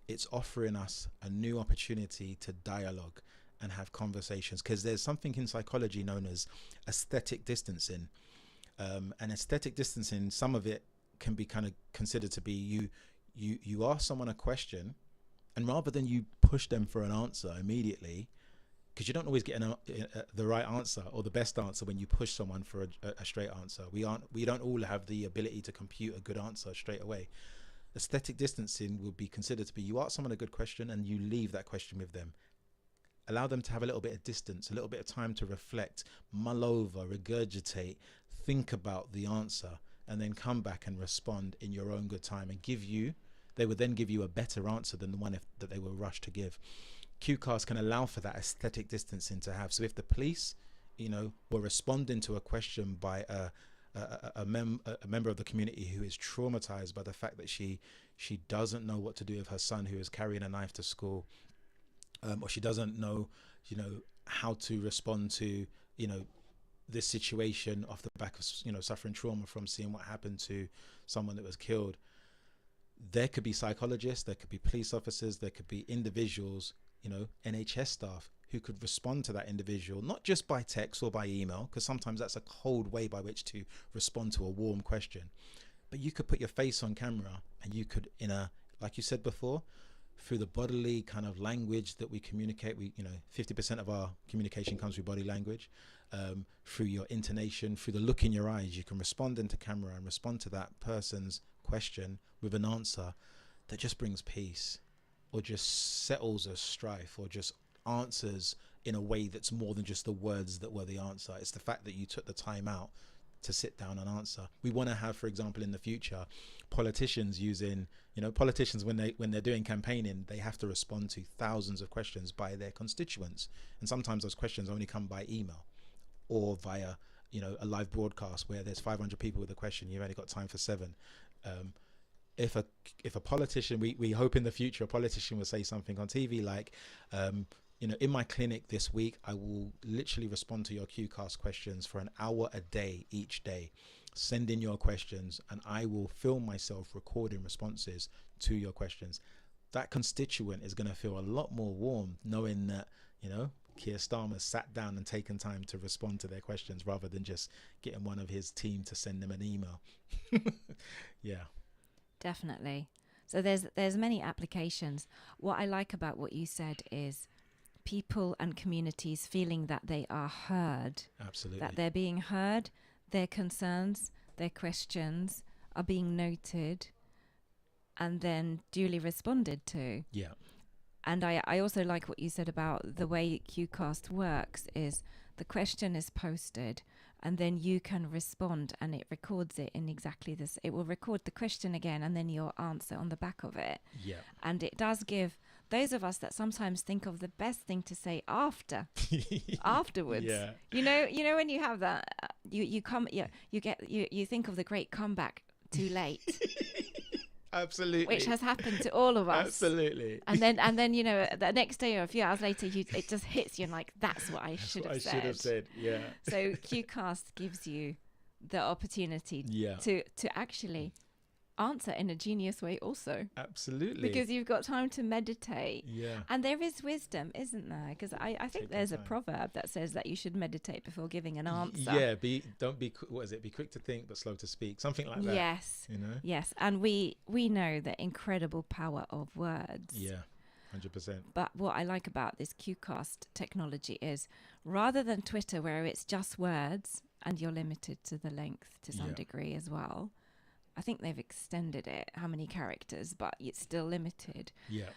It's offering us a new opportunity to dialogue and have conversations, because there's something in psychology known as aesthetic distancing. And aesthetic distancing, some of it can be kind of considered to be you ask someone a question, and rather than you push them for an answer immediately, because you don't always get the right answer or the best answer when you push someone for a straight answer. We don't all have the ability to compute a good answer straight away. Aesthetic distancing would be considered to be you ask someone a good question and you leave that question with them. Allow them to have a little bit of distance, a little bit of time to reflect, mull over, regurgitate, think about the answer, and then come back and respond in your own good time, and they would then give you a better answer than the one that they were rushed to give. QCast can allow for that aesthetic distancing to have. So if the police, you know, were responding to a question by a member of the community who is traumatized by the fact that she doesn't know what to do with her son who is carrying a knife to school, or she doesn't know, you know, how to respond to, you know, this situation off the back of, you know, suffering trauma from seeing what happened to someone that was killed. There could be psychologists, there could be police officers, there could be individuals, you know, NHS staff who could respond to that individual, not just by text or by email, because sometimes that's a cold way by which to respond to a warm question, but you could put your face on camera, and you could, like you said before, through the bodily kind of language that we communicate, 50% of our communication comes through body language, through your intonation, through the look in your eyes, you can respond into camera and respond to that person's question with an answer that just brings peace, or just settles a strife, or just answers in a way that's more than just the words that were the answer. It's the fact that you took the time out to sit down and answer. We want to have, for example, in the future, politicians using, politicians when they're doing campaigning, they have to respond to thousands of questions by their constituents, and sometimes those questions only come by email or via a live broadcast where there's 500 people with a question. You've only got time for 7. If a politician, we hope in the future a politician will say something on TV like, in my clinic this week, I will literally respond to your QCast questions for an hour a day, each day. Send in your questions, and I will film myself recording responses to your questions. That constituent is going to feel a lot more warm knowing that, Keir Starmer sat down and taken time to respond to their questions, rather than just getting one of his team to send them an email. Yeah. Definitely. So there's many applications. What I like about what you said is people and communities feeling that they are heard. Absolutely. That they're being heard, their concerns, their questions are being noted and then duly responded to. Yeah. And I also like what you said about the way QCast works is the question is posted and then you can respond, and it records it in exactly this. It will record the question again and then your answer on the back of it. Yeah. And it does give those of us that sometimes think of the best thing to say afterwards. Yeah. You know when you have that, you think of the great comeback too late. Absolutely. Which has happened to all of us. Absolutely. And then the next day or a few hours later, it just hits you and like, that's what I should have said. Yeah. So QCast gives you the opportunity to actually answer in a genius way also. Absolutely. Because you've got time to meditate. Yeah. And there is wisdom, isn't there? Because I think there's a proverb that says that you should meditate before giving an answer. Yeah. Be quick to think but slow to speak. Something like that. Yes. Yes. And we know the incredible power of words. Yeah. 100%. But what I like about this QCast technology is, rather than Twitter where it's just words and you're limited to the length to some degree as well, I think they've extended it, how many characters, but it's still limited. Yeah.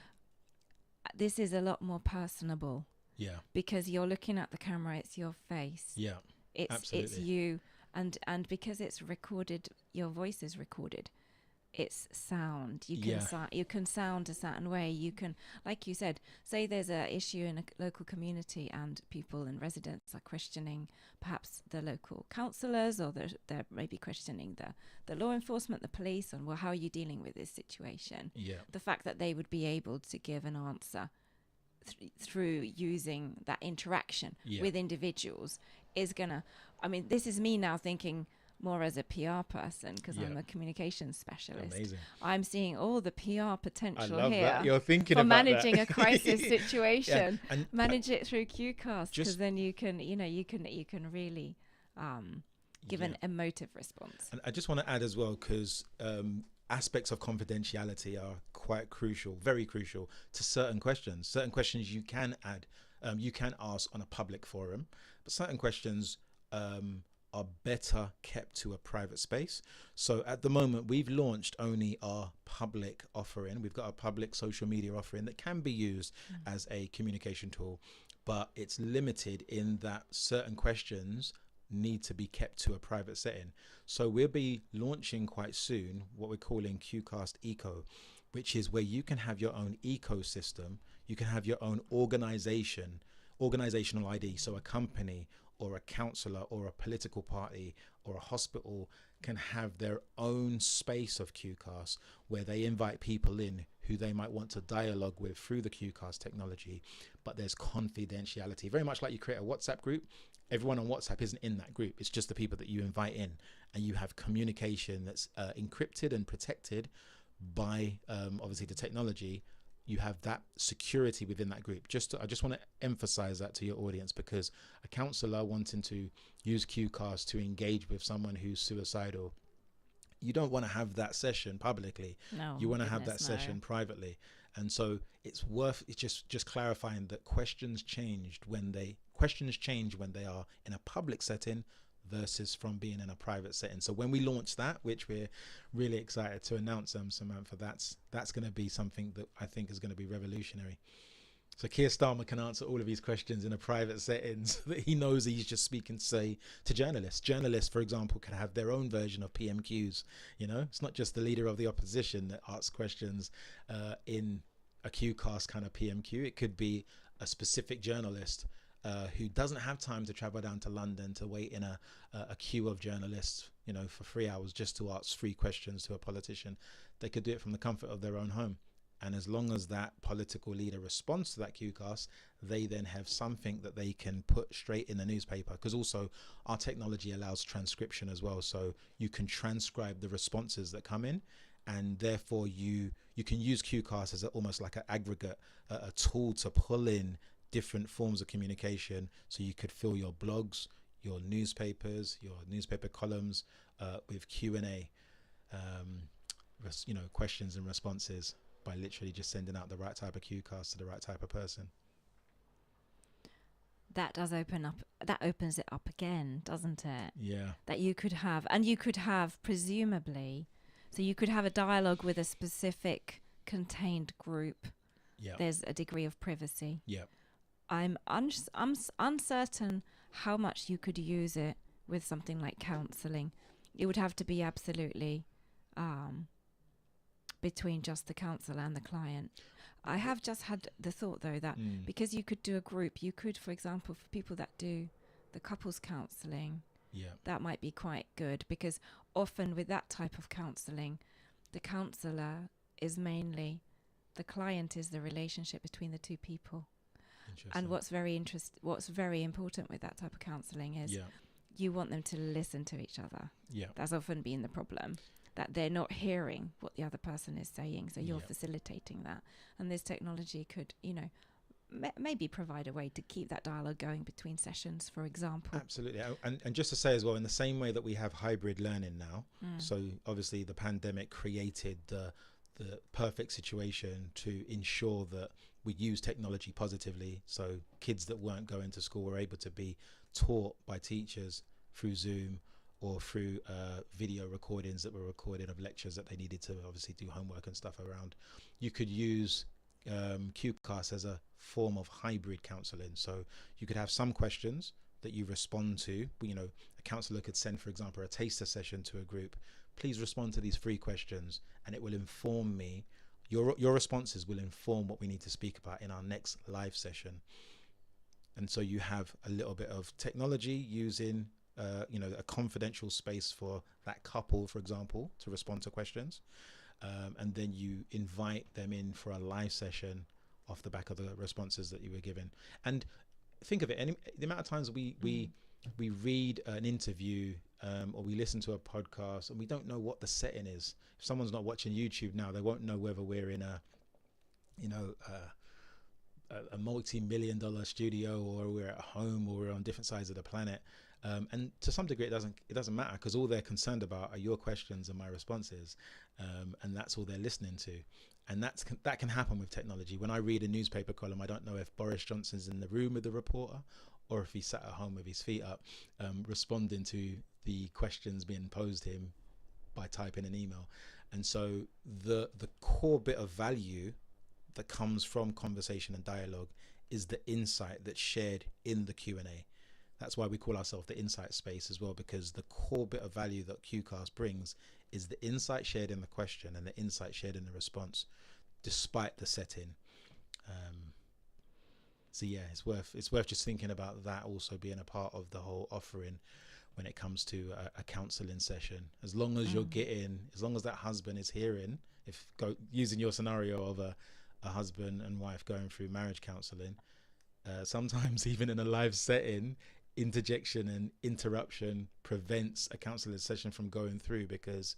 This is a lot more personable. Yeah. Because you're looking at the camera, it's your face. Yeah. It's you, and because it's recorded, your voice is recorded. It's sound. You can sound a certain way. You can, like you said, say there's a issue in a local community and people and residents are questioning perhaps the local councillors, or they're maybe questioning the law enforcement, the police, and how are you dealing with this situation? Yeah. The fact that they would be able to give an answer through using that interaction with individuals is gonna. I mean, this is me now thinking more as a PR person, because I'm a communications specialist. Amazing. I'm seeing all the PR potential I love here that. You're thinking for about managing that. a crisis situation. And manage it through QCast, because then you can really give an emotive response. And I just want to add as well, because aspects of confidentiality are quite crucial, very crucial to certain questions. Certain questions you can add, you can ask on a public forum, but certain questions are better kept to a private space. So at the moment, we've launched only our public offering. We've got a public social media offering that can be used as a communication tool, but it's limited in that certain questions need to be kept to a private setting. So we'll be launching quite soon what we're calling QCast Eco, which is where you can have your own ecosystem. You can have your own organizational ID. So a company or a councillor or a political party or a hospital can have their own space of QCast where they invite people in who they might want to dialogue with through the QCast technology, but there's confidentiality. Very much like you create a WhatsApp group, everyone on WhatsApp isn't in that group. It's just the people that you invite in, and you have communication that's encrypted and protected by obviously the technology. You have that security within that group. I just want to emphasize that to your audience, because a counsellor wanting to use QCast to engage with someone who's suicidal, you don't want to have that session publicly. No, You want to have that goodness, session privately. And so it's just clarifying that questions change when they are in a public setting versus from being in a private setting. So when we launch that, which we're really excited to announce, Samantha, that's going to be something that I think is going to be revolutionary. So Keir Starmer can answer all of these questions in a private setting so that he knows he's just speaking, say, to journalists. Journalists, for example, can have their own version of PMQs. You know, it's not just the leader of the opposition that asks questions in a QCast kind of PMQ. It could be a specific journalist who doesn't have time to travel down to London to wait in a queue of journalists, you know, for 3 hours just to ask 3 questions to a politician. They could do it from the comfort of their own home. And as long as that political leader responds to that QCast, they then have something that they can put straight in the newspaper. Because also our technology allows transcription as well. So you can transcribe the responses that come in, and therefore you can use QCast as almost like an aggregate, a tool to pull in different forms of communication. So you could fill your blogs, your newspapers, your newspaper columns with Q&A, you know, questions and responses, by literally just sending out the right type of QCast to the right type of person. That opens it up again, doesn't it? Yeah. That you could have presumably, so you could have a dialogue with a specific contained group. Yeah. There's a degree of privacy. Yeah. I'm uncertain how much you could use it with something like counselling. It would have to be absolutely between just the counsellor and the client. I have just had the thought, though, that because you could do a group, you could, for example, for people that do the couples counselling, that might be quite good, because often with that type of counselling, the counsellor is mainly, the client is the relationship between the two people. And what's very important with that type of counselling is you want them to listen to each other. Yeah. That's often been the problem, that they're not hearing what the other person is saying. So you're facilitating that. And this technology could, you know, maybe provide a way to keep that dialogue going between sessions, for example. Absolutely. And just to say as well, in the same way that we have hybrid learning now, so obviously the pandemic created the perfect situation to ensure that we use technology positively. So kids that weren't going to school were able to be taught by teachers through Zoom or through video recordings that were recorded of lectures that they needed to obviously do homework and stuff around. You could use QCast as a form of hybrid counselling. So you could have some questions that you respond to. You know, a counsellor could send, for example, a taster session to a group. Please respond to these 3 questions, and it will inform me. Your responses will inform what we need to speak about in our next live session. And so you have a little bit of technology using you know, a confidential space for that couple, for example, to respond to questions, and then you invite them in for a live session off the back of the responses that you were given. And think of it, the amount of times we read an interview or we listen to a podcast and we don't know what the setting is. If someone's not watching YouTube now, they won't know whether we're in a, you know, a multi-million-dollar studio, or we're at home, or we're on different sides of the planet. And to some degree, it doesn't matter, because all they're concerned about are your questions and my responses, and that's all they're listening to. And that can happen with technology. When I read a newspaper column, I don't know if Boris Johnson's in the room with the reporter, or if he's sat at home with his feet up, responding to the questions being posed to him by typing an email. And so the core bit of value that comes from conversation and dialogue is the insight that's shared in the Q&A. That's why we call ourselves the insight space as well, because the core bit of value that QCast brings is the insight shared in the question and the insight shared in the response, despite the setting. So yeah, it's worth just thinking about that also being a part of the whole offering when it comes to a counselling session. As long as as long as that husband is hearing, using your scenario of a husband and wife going through marriage counselling, sometimes even in a live setting, interjection and interruption prevents a counselling session from going through, because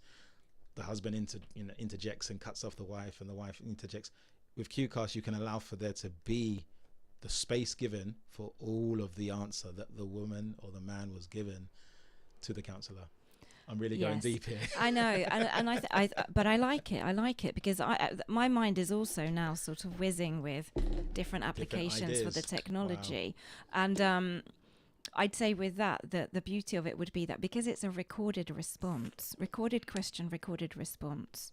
the husband interjects and cuts off the wife, and the wife interjects. With QCast, you can allow for there to be the space given for all of the answer that the woman or the man was given to the counsellor. I'm really going deep here. I know, and but I like it. I like it because my mind is also now sort of whizzing with different applications for the technology, and I'd say with that, the beauty of it would be that because it's a recorded response, recorded question, recorded response.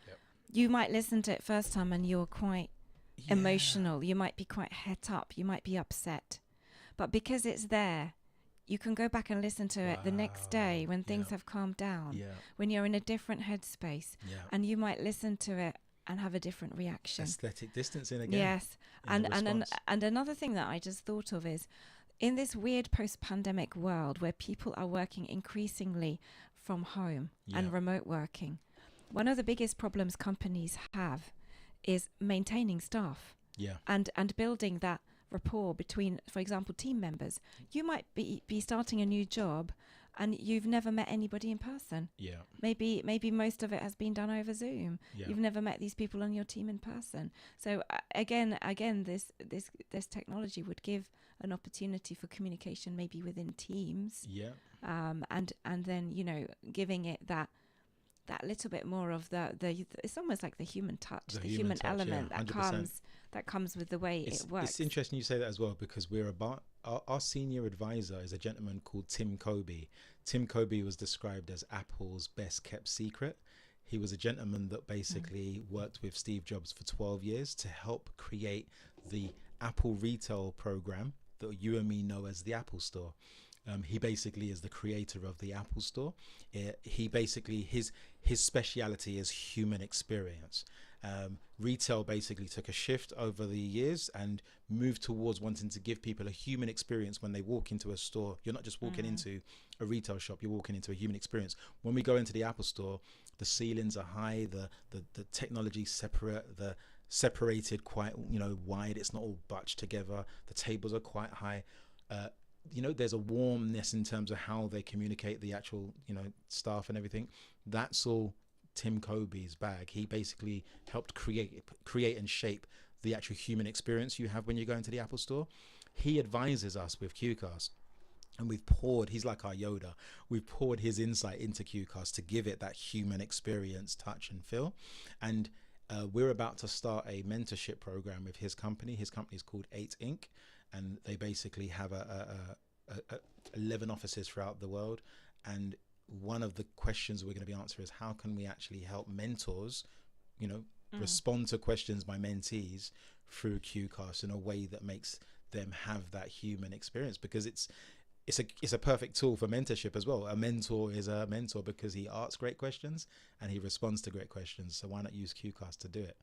Yep. You might listen to it first time and you're quite emotional. You might be quite het up. You might be upset, but because it's there, you can go back and listen to it the next day when things have calmed down, when you're in a different headspace, and you might listen to it and have a different reaction. Aesthetic distancing again. Yes, and another thing that I just thought of is, in this weird post-pandemic world where people are working increasingly from home and remote working, one of the biggest problems companies have is maintaining staff and building that rapport between, for example, team members. You might be starting a new job and you've never met anybody in person. Maybe most of it has been done over Zoom. You've never met these people on your team in person. So again this technology would give an opportunity for communication maybe within teams, and then, you know, giving it that little bit more of the it's almost like the human touch, the human element that comes with the way it works. It's interesting you say that as well, because we're about our senior advisor is a gentleman called Tim Kobe. Tim Kobe was described as Apple's best kept secret. He was a gentleman that basically worked with Steve Jobs for 12 years to help create the Apple retail program that you and me know as the Apple Store. He basically is the creator of the Apple Store. He basically, his speciality is human experience. Retail basically took a shift over the years and moved towards wanting to give people a human experience when they walk into a store. You're not just walking into a retail shop, you're walking into a human experience. When we go into the Apple Store, the ceilings are high, the technology separated quite, you know, wide. It's not all butched together. The tables are quite high. You know, there's a warmness in terms of how they communicate, the actual, you know, staff and everything. That's all Tim Kobe's bag. He basically helped create and shape the actual human experience you have when you go into the Apple Store. He advises us with QCast, and he's like our Yoda. We've poured his insight into QCast to give it that human experience, touch and feel. And we're about to start a mentorship program with his company. His company is called 8 Inc. And they basically have 11 offices throughout the world. And one of the questions we're going to be answering is, how can we actually help mentors, you know, respond to questions by mentees through QCast in a way that makes them have that human experience? Because it's a perfect tool for mentorship as well. A mentor is a mentor because he asks great questions and he responds to great questions. So why not use QCast to do it?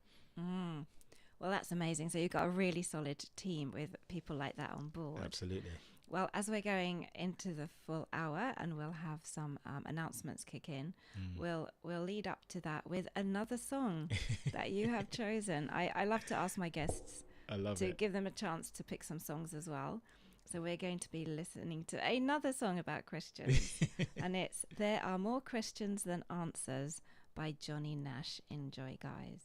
Well, that's amazing. So you've got a really solid team with people like that on board. Absolutely. Well, as we're going into the full hour and we'll have some announcements kick in, we'll lead up to that with another song that you have chosen. I love to ask my guests to give them a chance to pick some songs as well. So we're going to be listening to another song about questions. And it's There Are More Questions Than Answers by Johnny Nash. Enjoy, guys.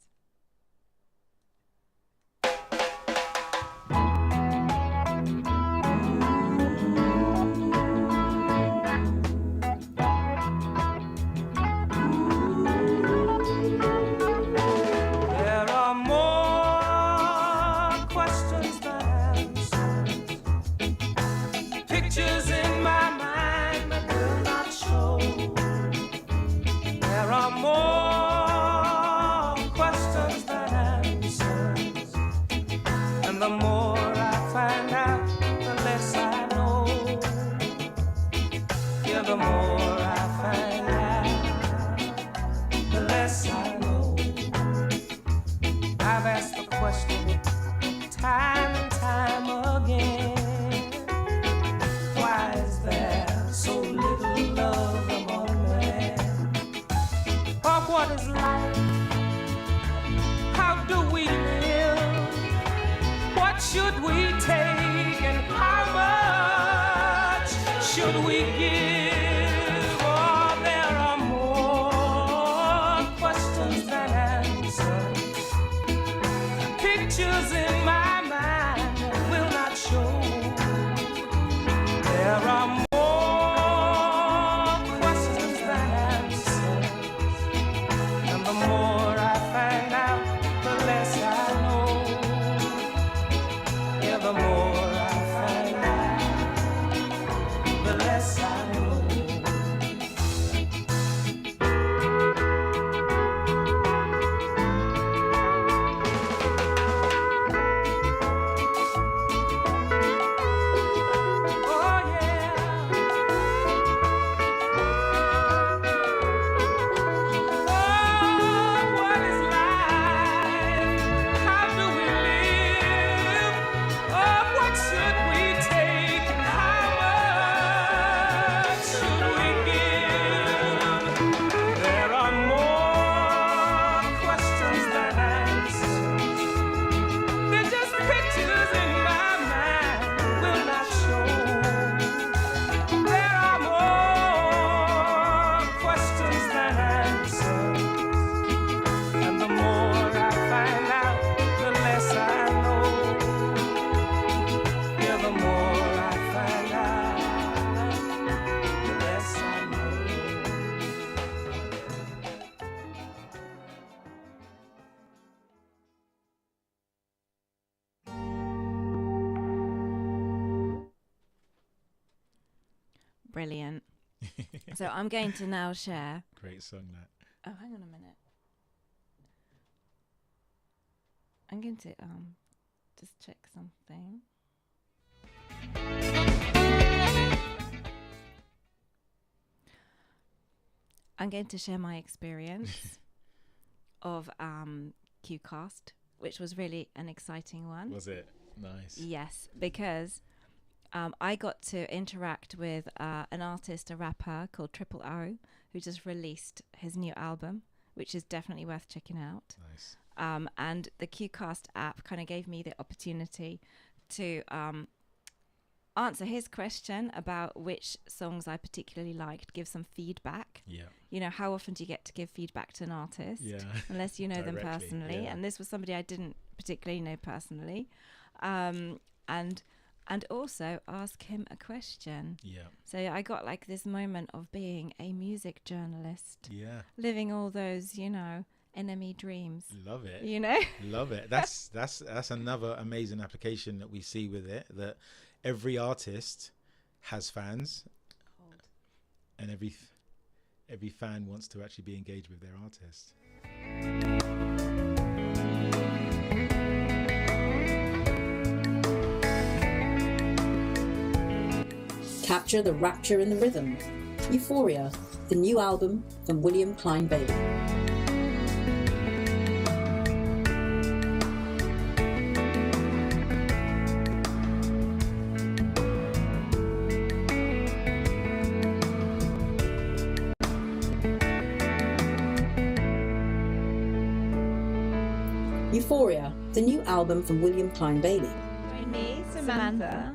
There are more questions than brilliant. So I'm going to now share. Great song, that. Oh, hang on a minute. I'm going to just check something. I'm going to share my experience of QCast, which was really an exciting one. Was it? Nice. Yes, because I got to interact with an artist, a rapper called Triple O, who just released his new album, which is definitely worth checking out. Nice. And the QCast app kind of gave me the opportunity to answer his question about which songs I particularly liked, give some feedback. Yeah. You know, how often do you get to give feedback to an artist? Yeah. Unless you know them Directly, personally. yeah. And this was somebody I didn't particularly know personally. And also ask him a question. Yeah. So I got like this moment of being a music journalist. Yeah. Living all those, you know, enemy dreams. Love it. You know? Love it. That's another amazing application that we see with it, that every artist has fans. And every fan wants to actually be engaged with their artist. Capture the rapture in the rhythm. Euphoria, the new album from William Klein Bailey. Euphoria, the new album from William Klein Bailey. Me, Samantha.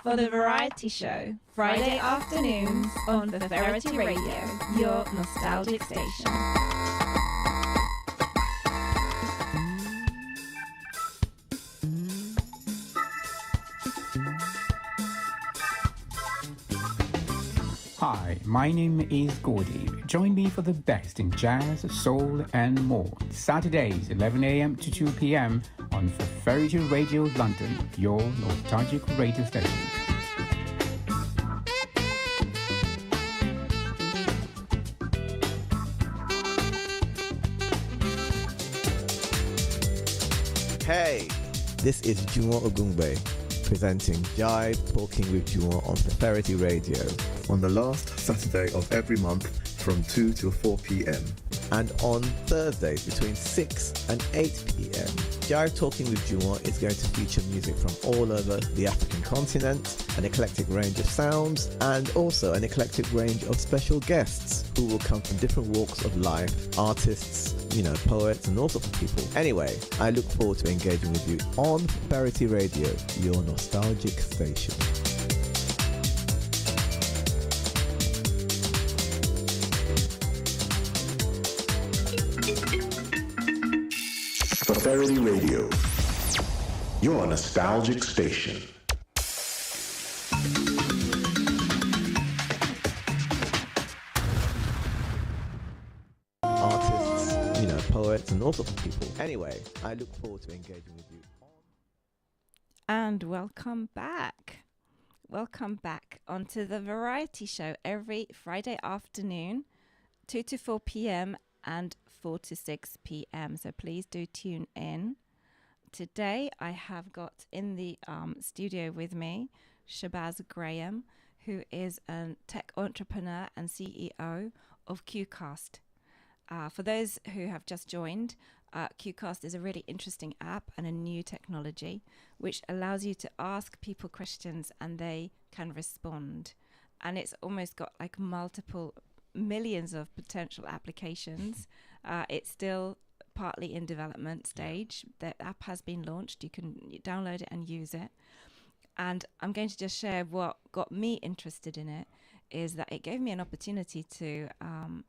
For the variety show, Friday afternoons on Feferity Radio, your nostalgic station. Hi, my name is Gordy. Join me for the best in jazz, soul, and more. Saturdays, 11 a.m. to 2 p.m. on Feferity Radio London, your nostalgic radio station. Hey, this is Juwon Ogungbe, presenting Jive Talking with Juwon on Feferity Radio. On the last Saturday of every month from 2 till 4 p.m. And on Thursdays between 6 and 8 p.m. Jive Talking with Juwon is going to feature music from all over the African continent, an eclectic range of sounds, and also an eclectic range of special guests who will come from different walks of life, artists, you know, poets and all sorts of people. Anyway, I look forward to engaging with you on Feferity Radio, your nostalgic station. Feferity Radio, your nostalgic station. Artists, you know, poets and all sorts of people. Anyway, I look forward to engaging with you. And welcome back. Welcome back onto the variety show every Friday afternoon, 2 to 4 p.m. and 4 to 6 p.m. So please do tune in. Today I have got in the studio with me Shabazz Graham, who is a tech entrepreneur and CEO of QCast. For those who have just joined, QCast is a really interesting app and a new technology which allows you to ask people questions and they can respond. And it's almost got like multiple millions of potential applications. It's still partly in development stage. The app has been launched. You can download it and use it. And I'm going to just share what got me interested in it is that it gave me an opportunity to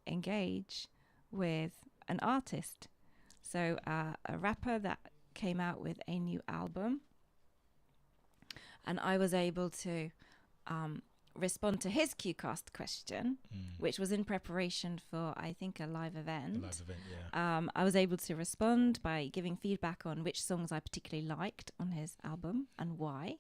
engage with an artist. So a rapper that came out with a new album. And I was able to respond to his QCast question, which was in preparation for, I think, a live event. A live event, yeah. I was able to respond by giving feedback on which songs I particularly liked on his album and why.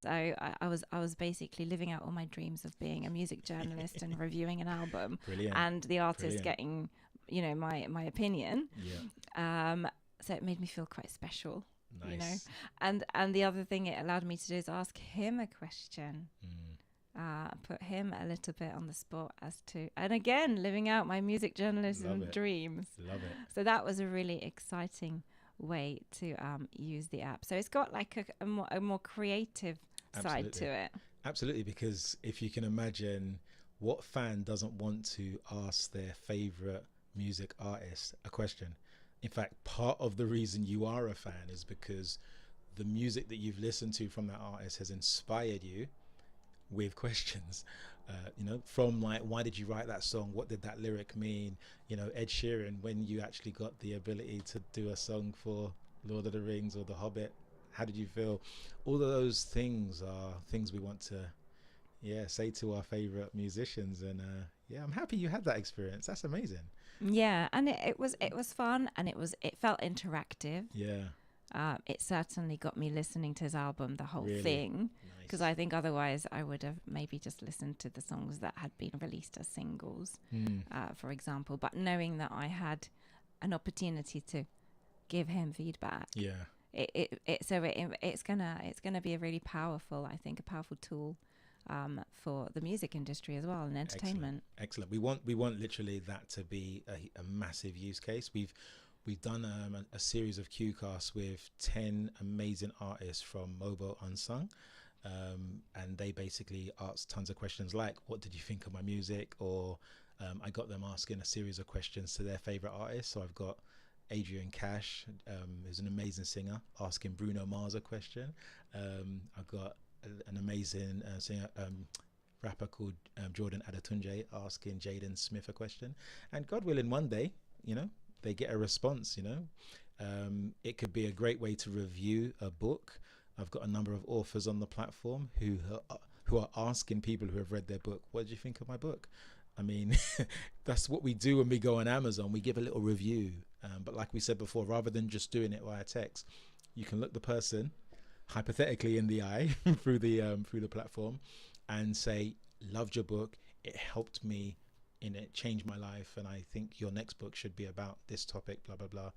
So I was basically living out all my dreams of being a music journalist and reviewing an album. Brilliant. And the artist Brilliant. getting, you know, my opinion. Yeah. So it made me feel quite special. Nice. You know, and the other thing it allowed me to do is ask him a question, put him a little bit on the spot as to, and again, living out my music journalism dreams. Love it. So that was a really exciting way to use the app. So it's got like a more creative side to it. Absolutely, because if you can imagine, what fan doesn't want to ask their favorite music artist a question? In fact, part of the reason you are a fan is because the music that you've listened to from that artist has inspired you with questions. You know, from like, why did you write that song? What did that lyric mean? You know, Ed Sheeran, when you actually got the ability to do a song for Lord of the Rings or The Hobbit, how did you feel? All of those things are things we want to, say to our favorite musicians. And I'm happy you had that experience. That's amazing. Yeah, and it was fun, and it felt interactive. Yeah. It certainly got me listening to his album, the whole Really? thing, because Nice. I think otherwise I would have maybe just listened to the songs that had been released as singles, for example. But knowing that I had an opportunity to give him feedback, it's gonna be a really powerful, I think, a powerful tool for the music industry as well, and entertainment. Excellent. We want literally that to be a massive use case. We've done a series of QCasts with 10 amazing artists from Mobile Unsung, and they basically asked tons of questions like, what did you think of my music? Or I got them asking a series of questions to their favorite artists. So I've got Adrian Cash, who's an amazing singer, asking Bruno Mars a question. I've got an amazing singer, rapper called Jordan Adetunji, asking Jaden Smith a question. And God willing, one day, you know, they get a response. You know, it could be a great way to review a book. I've got a number of authors on the platform who are asking people who have read their book, what did you think of my book? I mean, that's what we do when we go on Amazon. We give a little review. But like we said before, rather than just doing it via text, you can look the person hypothetically in the eye through the platform and say, loved your book, it helped me, it changed my life, and I think your next book should be about this topic, blah blah blah.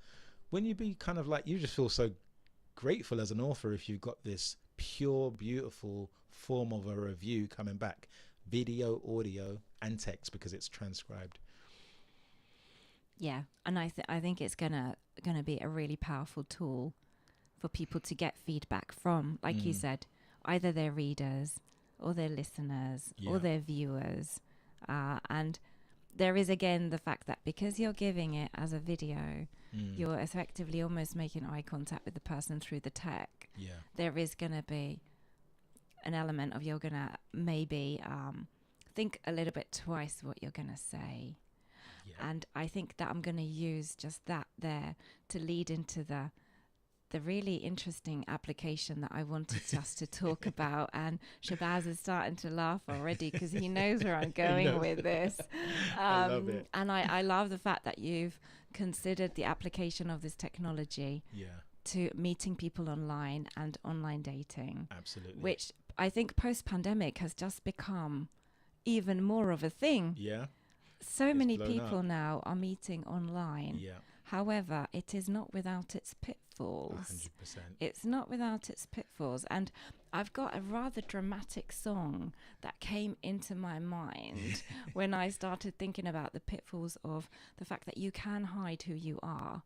When you be kind of like, you just feel so grateful as an author if you've got this pure, beautiful form of a review coming back, video, audio and text, because it's transcribed. Yeah, and I think it's gonna be a really powerful tool for people to get feedback from, like you said, either their readers or their listeners or their viewers. And there is, again, the fact that because you're giving it as a video, you're effectively almost making eye contact with the person through the tech. Yeah. There is going to be an element of you're going to maybe think a little bit twice what you're going to say. Yeah. And I think that I'm going to use just that there to lead into the really interesting application that I wanted us to talk about. And Shabazz is starting to laugh already because he knows where I'm going with this. I love it. And I love the fact that you've considered the application of this technology to meeting people online and online dating. Absolutely. Which I think post-pandemic has just become even more of a thing. Yeah. So many people now are meeting online. Yeah. However, it is not without its pitfalls. 100%. It's not without its pitfalls. And I've got a rather dramatic song that came into my mind when I started thinking about the pitfalls of the fact that you can hide who you are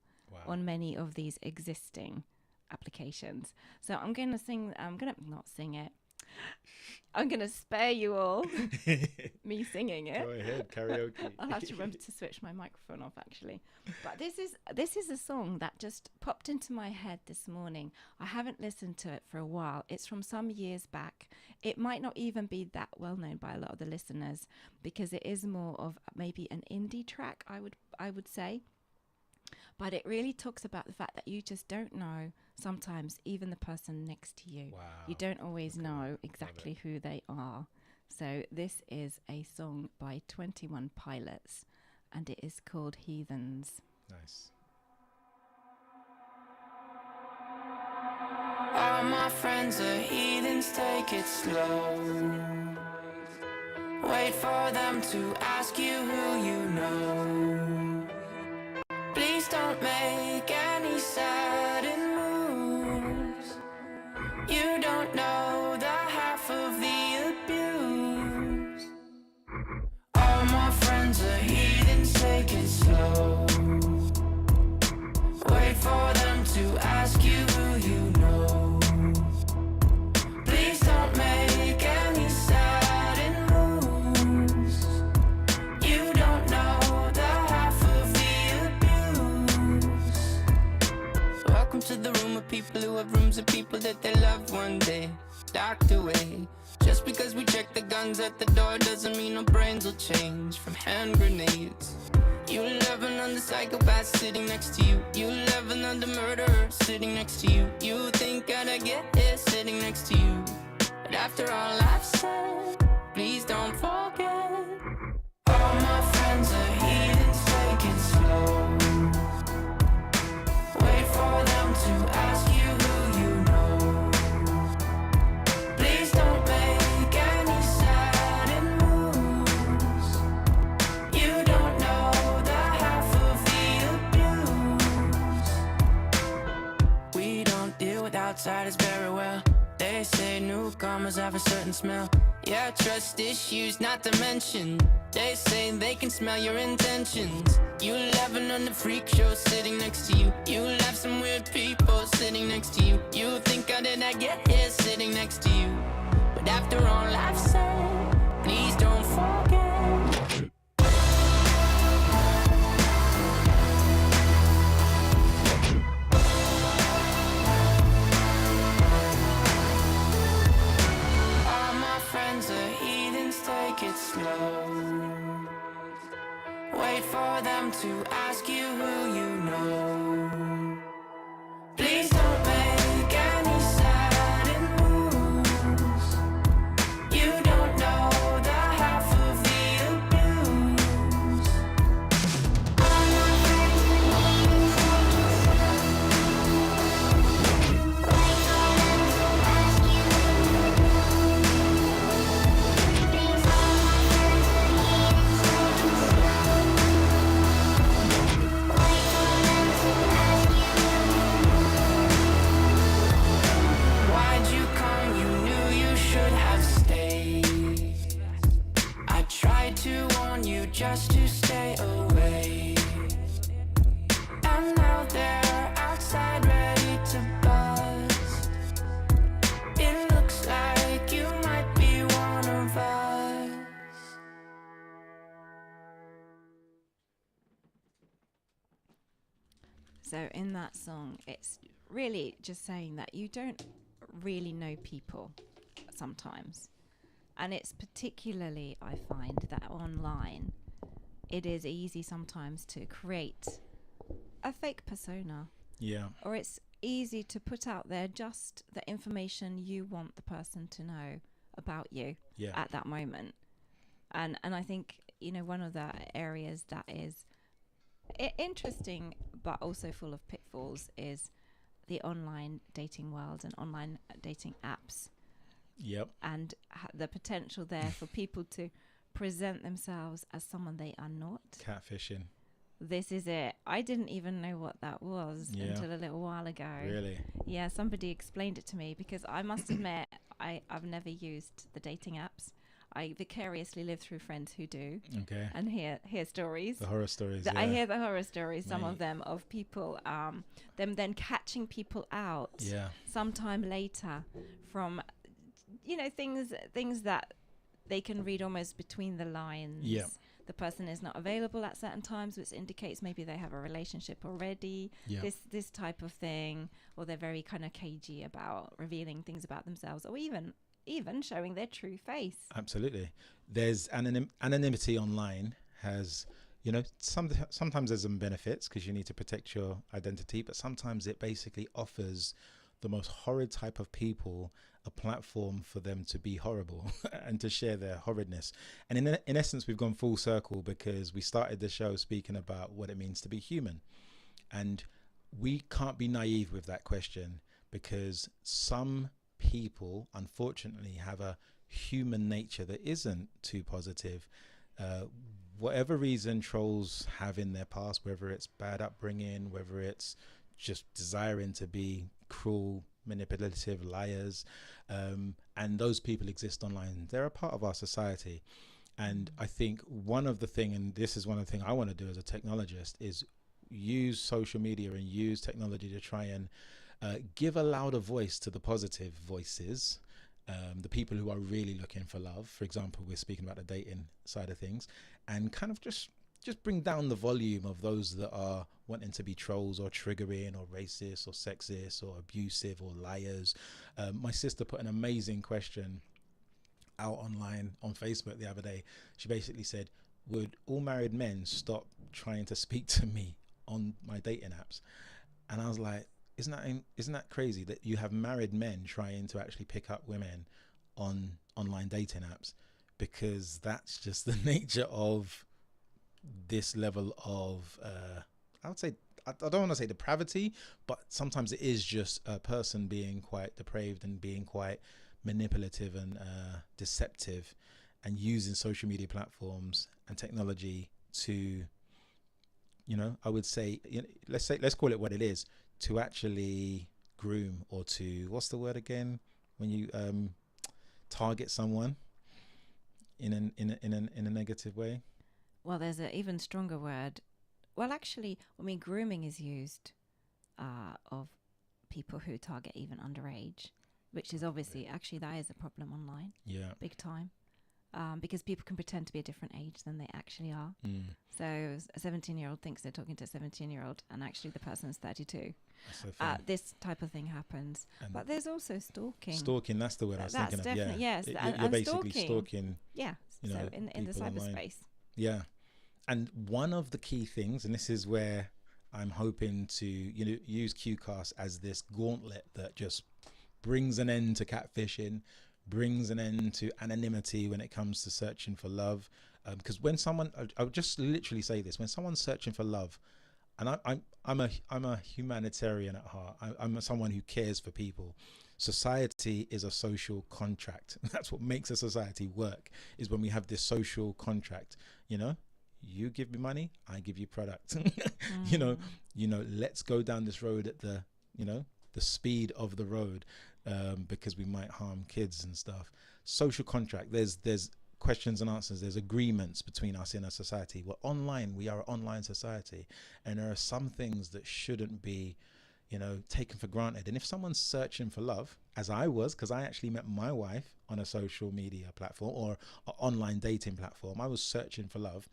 on many of these existing applications. So I'm going to not sing it. I'm going to spare you all me singing it. Go ahead, karaoke. I'll have to remember to switch my microphone off, actually. But this is a song that just popped into my head this morning. I haven't listened to it for a while. It's from some years back. It might not even be that well known by a lot of the listeners because it is more of maybe an indie track, I would say. But it really talks about the fact that you just don't know sometimes even the person next to you. Wow. You don't always know exactly who they are. So this is a song by 21 Pilots, and it is called Heathens. Nice. All my friends are heathens, take it slow. Wait for them to ask you who you know. Please don't make any sudden moves. You don't know the half of the abuse. All my friends are heathens, take it slow. Wait for them to ask you who you know. Please don't make any sudden moves. You don't know the half of the abuse. Welcome to the room of people who have rooms of people that they loved one day docked away. Just because we check the guns at the door doesn't mean our brains will change from hand grenades. You laughing on the psychopath sitting next to you. You laughing on the murderer sitting next to you. You think I'd get here sitting next to you. But after all I've said, please don't forget. All my friends are heathens, take it slow. Wait for them to ask you who you know. Please don't make any sudden moves. You don't know the half of the abuse. We don't deal with outsiders very well. They say newcomers have a certain smell. Yeah, trust issues not to mention. They say they can smell your intentions. You laughing on the freak show sitting next to you. You laugh some weird people sitting next to you. You think how did I get here sitting next to you? But after all I've said, please don't forget. All my friends are heathens, take it slow. Wait for them to ask you who you know. Please don't make any sudden moves. You don't know the half of the abuse. All my friends wait for them to ask you who you know. Please all my friends take it Why'd you come? You knew you should have stayed. I tried to warn you just to stay away. And now they're outside ready to bust. It looks like you might be one of us. So in that song, it's really just saying that you don't really know people sometimes. And it's particularly, I find, that online, it is easy sometimes to create a fake persona. Yeah. Or it's easy to put out there just the information you want the person to know about you at that moment. And I think, you know, one of the areas that is interesting but also full of pitfalls is the online dating world and online dating apps. Yep. And the potential there for people to present themselves as someone they are not. Catfishing. This is it. I didn't even know what that was until a little while ago. Really? Yeah, somebody explained it to me because I must admit I've never used the dating apps. I vicariously live through friends who do. Okay. And hear stories. The horror stories. I hear the horror stories, some of them, of people, them then catching people out sometime later from, you know, things that they can read almost between the lines. Yeah. The person is not available at certain times, which indicates maybe they have a relationship already. Yeah. This type of thing, or they're very kind of cagey about revealing things about themselves, or even showing their true face. Absolutely. There's anonymity online has, you know, sometimes there's some benefits because you need to protect your identity, but sometimes it basically offers the most horrid type of people a platform for them to be horrible and to share their horridness. And in essence, we've gone full circle, because we started the show speaking about what it means to be human. And we can't be naive with that question, because some people, unfortunately, have a human nature that isn't too positive. Whatever reason trolls have in their past, whether it's bad upbringing, whether it's just desiring to be cruel, manipulative liars, and those people exist online. They're a part of our society. And I think one of the thing, and this is one of the things I want to do as a technologist, is use social media and use technology to try and give a louder voice to the positive voices, the people who are really looking for love. For example, we're speaking about the dating side of things, and kind of just bring down the volume of those that are wanting to be trolls or triggering or racist or sexist or abusive or liars. My sister put an amazing question out online on Facebook the other day. She basically said, would all married men stop trying to speak to me on my dating apps? And I was like, isn't that crazy that you have married men trying to actually pick up women on online dating apps? Because that's just the nature of this level of I would say, I don't want to say depravity, but sometimes it is just a person being quite depraved and being quite manipulative and deceptive, and using social media platforms and technology to, I would say, let's call it what it is, to actually groom, or to, what's the word again, when you target someone in a negative way. Well, there's an even stronger word. Well, actually, grooming is used of people who target even underage, which is obviously, actually, that is a problem online. Yeah. Big time. Because people can pretend to be a different age than they actually are. So a 17-year-old thinks they're talking to a 17-year-old, and actually the person is 32. So this type of thing happens. But there's also stalking. Stalking, that's the word I was thinking of. Definitely, yes. You're basically stalking. Yeah, so in the cyberspace. Yeah. And one of the key things, and this is where I'm hoping to, use QCast as this gauntlet that just brings an end to catfishing, brings an end to anonymity when it comes to searching for love. Because when someone, I would just literally say this, when someone's searching for love, and I'm a humanitarian at heart. I'm someone who cares for people. Society is a social contract. That's what makes a society work, is when we have this social contract. You give me money, I give you product. Let's go down this road at the speed of the road, because we might harm kids and stuff. Social contract. There's questions and answers. There's agreements between us in a society. We're online. We are an online society, and there are some things that shouldn't be, taken for granted. And if someone's searching for love, as I was, because I actually met my wife on a social media platform or an online dating platform, I was searching for love.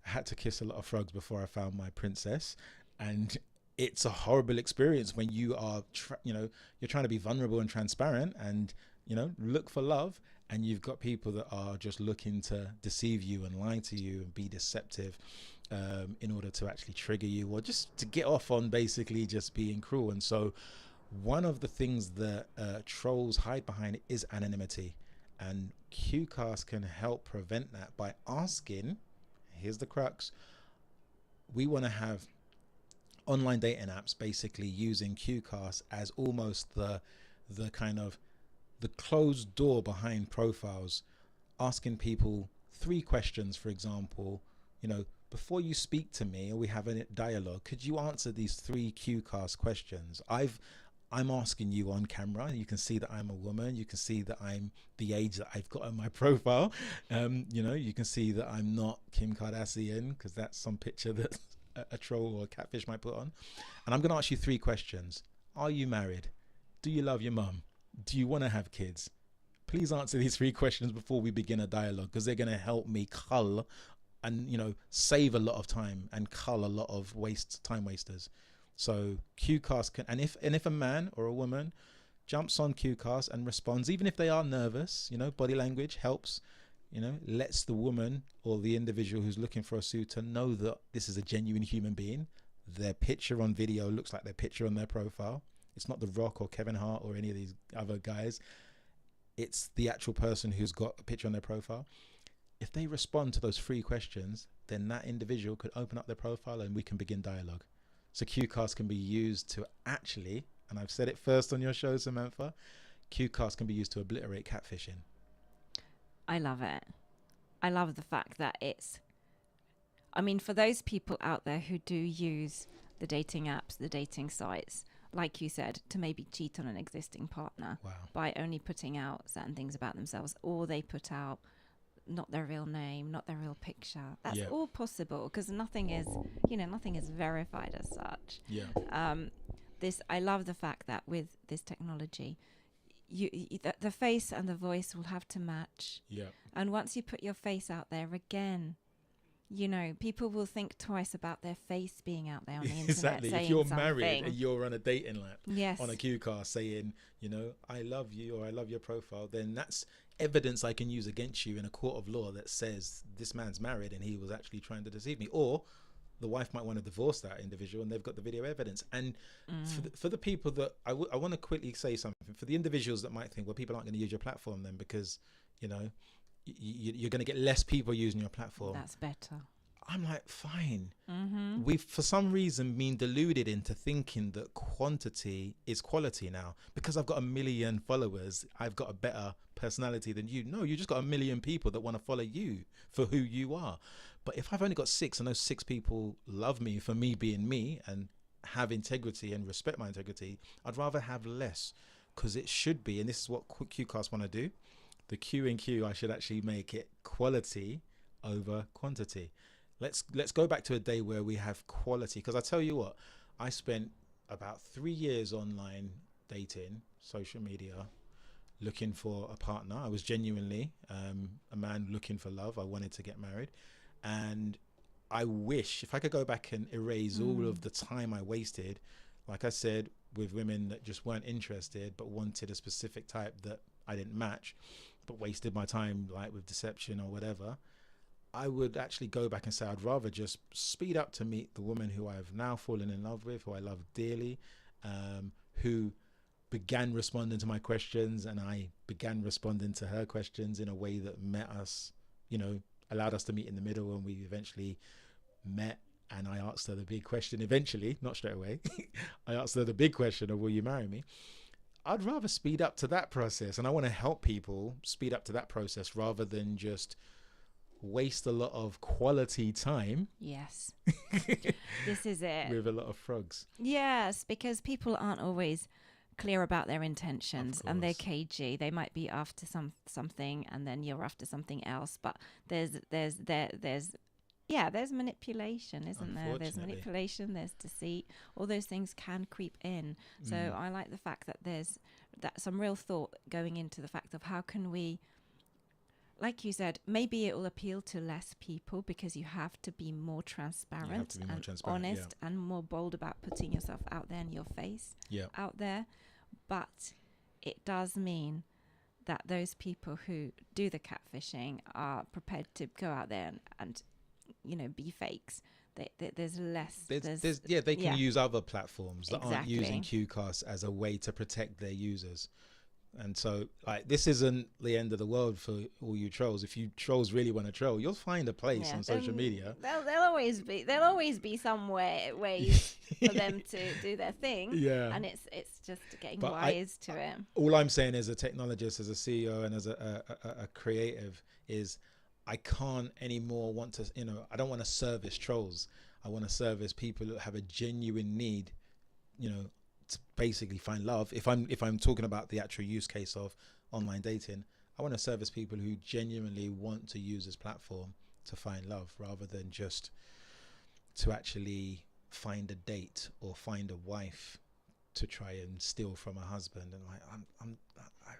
I had to kiss a lot of frogs before I found my princess, and it's a horrible experience when you are, you're trying to be vulnerable and transparent and, look for love, and you've got people that are just looking to deceive you and lie to you and be deceptive in order to actually trigger you, or just to get off on basically just being cruel. And so one of the things that trolls hide behind is anonymity, and QCast can help prevent that by asking, here's the crux, we want to have online dating apps basically using QCast as almost the kind of the closed door behind profiles, asking people 3 questions, for example, before you speak to me or we have a dialogue, could you answer these 3 QCast questions? I'm asking you on camera. You can see that I'm a woman. You can see that I'm the age that I've got on my profile. You can see that I'm not Kim Kardashian, because that's some picture that a troll or a catfish might put on. And I'm going to ask you 3 questions. Are you married? Do you love your mum? Do you want to have kids? Please answer these 3 questions before we begin a dialogue, because they're going to help me cull and, save a lot of time and cull a lot of time wasters. So QCast can, and if a man or a woman jumps on QCast and responds, even if they are nervous, body language helps, lets the woman or the individual who's looking for a suitor know that this is a genuine human being. Their picture on video looks like their picture on their profile. It's not The Rock or Kevin Hart or any of these other guys. It's the actual person who's got a picture on their profile. If they respond to those 3 questions, then that individual could open up their profile and we can begin dialogue. So QCast can be used to actually, and I've said it first on your show, Samantha, QCast can be used to obliterate catfishing. I love it. I love the fact that for those people out there who do use the dating apps, the dating sites, like you said, to maybe cheat on an existing partner by only putting out certain things about themselves, or they put out not their real name, not their real picture. That's all possible because nothing is verified as such. I love the fact that with this technology, the face and the voice will have to match. And once you put your face out there again, people will think twice about their face being out there on the internet. Exactly. Saying if you're something. married and you're on a dating app on a QCast saying, I love you or I love your profile, then that's evidence I can use against you in a court of law that says this man's married and he was actually trying to deceive me. Or the wife might want to divorce that individual and they've got the video evidence. And for the people that I want to quickly say something, for the individuals that might think, well, people aren't going to use your platform then because, you're going to get less people using your platform. That's better. I'm like, fine. We've, for some reason, been deluded into thinking that quantity is quality now. Because I've got 1 million followers, I've got a better personality than you. No, you just got 1 million people that want to follow you for who you are. But if I've only got 6 and those 6 people love me for me being me and have integrity and respect my integrity, I'd rather have less, because it should be, and this is what QCast want to do, the Q in Q, I should actually make it quality over quantity. Let's go back to a day where we have quality, because I tell you what, I spent about 3 years online dating, social media, looking for a partner. I was genuinely a man looking for love. I wanted to get married, and I wish if I could go back and erase all of the time I wasted, like I said, with women that just weren't interested but wanted a specific type that I didn't match, but wasted my time like with deception or whatever. I would actually go back and say I'd rather just speed up to meet the woman who I've now fallen in love with, who I love dearly, who began responding to my questions and I began responding to her questions in a way that met us, allowed us to meet in the middle, and we eventually met. And I asked her the big question eventually, not straight away. I asked her the big question of, will you marry me? I'd rather speed up to that process, and I want to help people speed up to that process rather than just waste a lot of quality time. Yes. This is it. With a lot of frogs. Yes, because people aren't always clear about their intentions and they're cagey. They might be after something and then you're after something else, but there's manipulation, isn't there? There's manipulation, there's deceit. All those things can creep in. So I like the fact that there's some real thought going into the fact of how can we, like you said, maybe it will appeal to less people because you have to be more transparent and honest and more bold about putting yourself out there and your face out there. But it does mean that those people who do the catfishing are prepared to go out there and be fakes. There's less. They can use other platforms that aren't using QCast as a way to protect their users. And so, this isn't the end of the world for all you trolls. If you trolls really want to troll, you'll find a place on social media. There'll always be some ways for them to do their thing. Yeah, and it's just getting wise to it. All I'm saying as a technologist, as a CEO, and as a creative is, I can't anymore want to. I don't want to service trolls. I want to service people that have a genuine need. To basically find love. If I'm talking about the actual use case of online dating, I want to service people who genuinely want to use this platform to find love, rather than just to actually find a date or find a wife to try and steal from a husband. And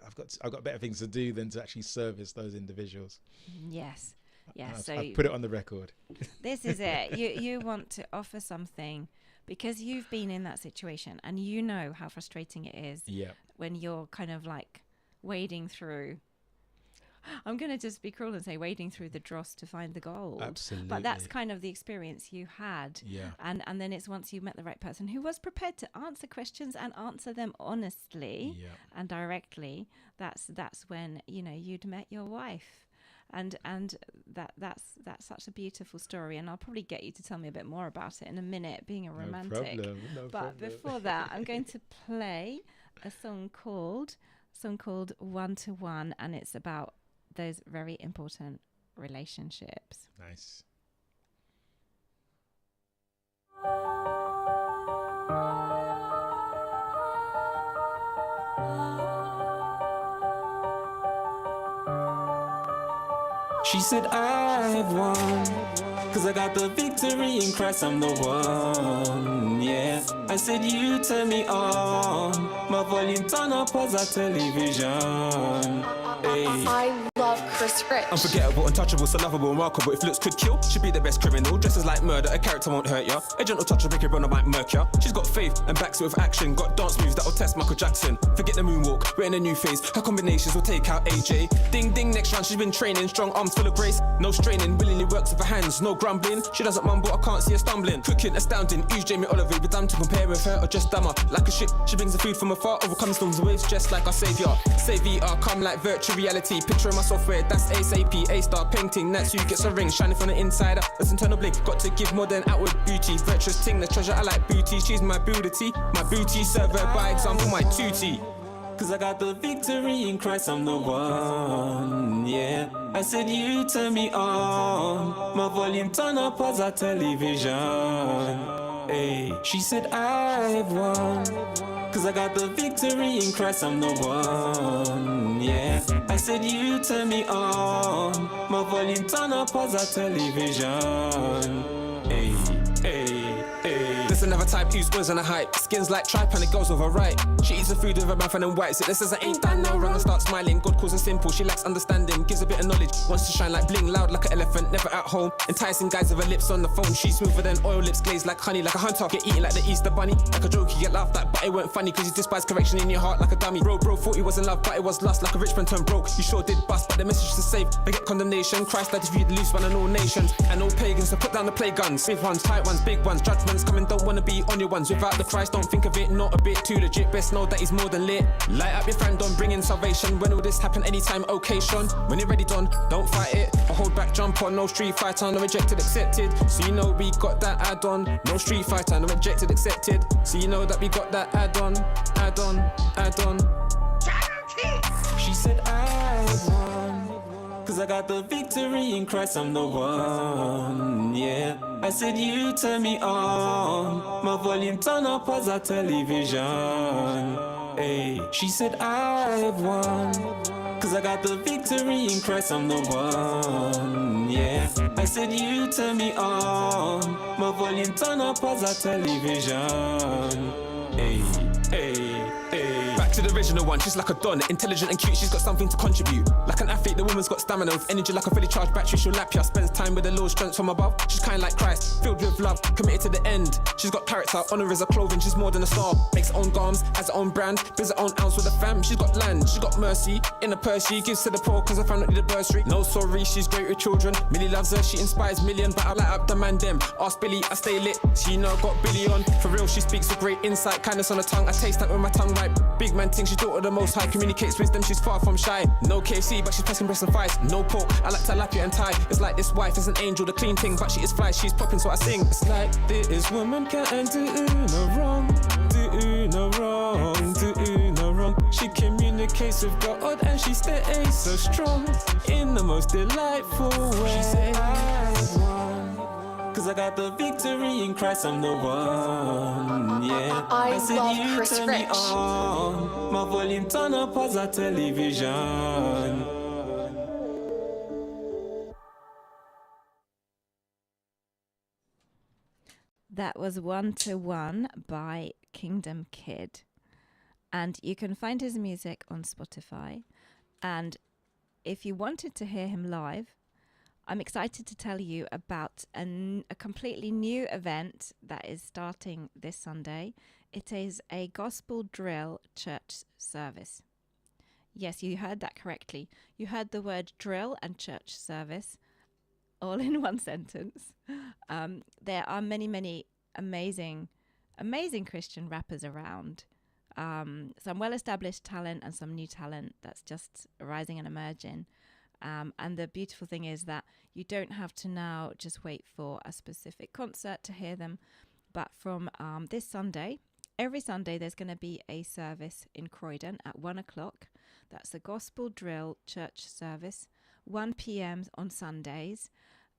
I've got better things to do than to actually service those individuals. Yes. So I've put it on the record. This is it. You want to offer something because you've been in that situation and you know how frustrating it is when you're kind of like wading through I'm going to just be cruel and say wading through the dross to find the gold. Absolutely. But that's kind of the experience you had. Yeah. And then it's once you met the right person who was prepared to answer questions and answer them honestly and directly, that's when, you know, you'd met your wife. And that's such a beautiful story, and I'll probably get you to tell me a bit more about it in a minute, being a romantic. No problem. Before that, I'm going to play a song called One to One, and it's about those very important relationships. Nice. She said I've won, 'cause I got the victory in Christ, I'm the one, yeah. I said you turn me on, my volume turn up as a television. Hey. I love Chris Rich. Unforgettable, untouchable, so lovable, remarkable. If looks could kill, she'd be the best criminal. Dresses like murder, a character won't hurt ya. A gentle touch of Ricky Brown, I might murk ya. She's got faith and backs it with action. Got dance moves that'll test Michael Jackson. Forget the moonwalk, we're in a new phase. Her combinations will take out AJ. Ding ding, next round she's been training. Strong arms full of grace, no straining. Willingly works with her hands, no grumbling. She doesn't mumble, I can't see her stumbling. Cooking, astounding, use Jamie Oliver. But I'm to compare with her or just dumber. Like a ship, she brings the food from afar. Overcomes storms and waves just like our saviour. Say VR, come like virtual reality. Picture my software, that's ASAP. A-star painting, that's who gets a ring. Shining from the inside out, that's internal blink. Got to give more than outward beauty. Virtuous ting, the treasure, I like booty. She's my booty, my booty. Serve her by example, my tutti. 'Cause I got the victory in Christ, I'm the one, yeah. I said you turn me on, my volume turn up as a television. Hey, she said I've won, 'cause I got the victory in Christ, I'm the one, yeah. I said you turn me on, my volume turn up as a television. Hey, hey, hey. There's another type who's always on a hype. Skins like tripe and it goes over right. She eats the food with her mouth and then wipes it. This says I ain't done no wrong and start smiling. God calls her simple, she lacks understanding. Gives a bit of knowledge, wants to shine like bling. Loud like an elephant, never at home. Enticing guys with her lips on the phone. She's smoother than oil, lips glazed like honey. Like a hunter, get eaten like the Easter bunny. Like a joke, you get laughed at, but it weren't funny. 'Cause you despise correction in your heart like a dummy. Bro, thought he was in love, but it was lust. Like a rich man turned broke, you sure did bust. But the message to save, forget condemnation. Christ that if you'd loose one and all nations. And all pagans to put down the play guns. Big ones, tight ones, big ones. Judgments coming, don't wanna be on your ones. Without the Christ, don't think of it, not a bit too legit. Best know that he's more than lit. Light up your friend, don't bring in salvation. When will this happen? Anytime, occasion. When you're ready, done, don't fight it. Or hold back, jump on, no street fighter, no rejected, accepted. So you know we got that add-on. No street fighter, no rejected, accepted. So you know that we got that add-on, add-on, add-on. She said I won, 'cause I got the victory in Christ, I'm the one, yeah. I said you turn me on, my volume turn up as a television. Hey, she said I've won, 'cause I got the victory in Christ, I'm the one, yeah. I said you turn me on, my volume turn up as a television. Hey, hey, hey. Back to the original one, she's like a don. Intelligent and cute, she's got something to contribute. Like an athlete, the woman's got stamina. With energy like a fully charged battery, she'll lap ya. Spends time with the Lord's strength from above. She's kind like Christ, filled with love, committed to the end. She's got character, honor is her clothing. She's more than a star. Makes her own garms, has her own brand. Builds her own ounce with a fam. She's got land, she's got mercy. In her purse, she gives to the poor 'cause her family need a bursary. No sorry, she's great with children. Millie loves her, she inspires million. But I light up the man them. Ask Billy, I stay lit. She know I got Billy on. For real, she speaks with great insight. Kindness on her tongue, I taste that with my tongue ripe. Big man thinks she's daughter of the most high. Communicates wisdom, she's far from shy. No KFC, but she's pressing breast and thighs. No pork, I like tilapia and Thai. It's like this wife is an angel, the clean thing. But she is fly, she's popping, so I sing. It's like this woman can't do no wrong. Do no wrong, do no wrong. She communicates with God and she stays so strong. In the most delightful way. She said I won, 'cause I got the victory in Christ, I'm the one, yeah. I said love you Chris turn me Rich. on, my volume turn up as a television. That was One to One by Kingdom Kid. And you can find his music on Spotify. And if you wanted to hear him live, I'm excited to tell you about a completely new event that is starting this Sunday. It is a gospel drill church service. Yes, you heard that correctly. You heard the word drill and church service all in one sentence. There are many, many amazing Christian rappers around. Some well-established talent and some new talent that's just rising and emerging. And the beautiful thing is that you don't have to now just wait for a specific concert to hear them. But from this Sunday, every Sunday, there's going to be a service in Croydon at 1 o'clock. That's the Gospel Drill Church service, 1 p.m. on Sundays,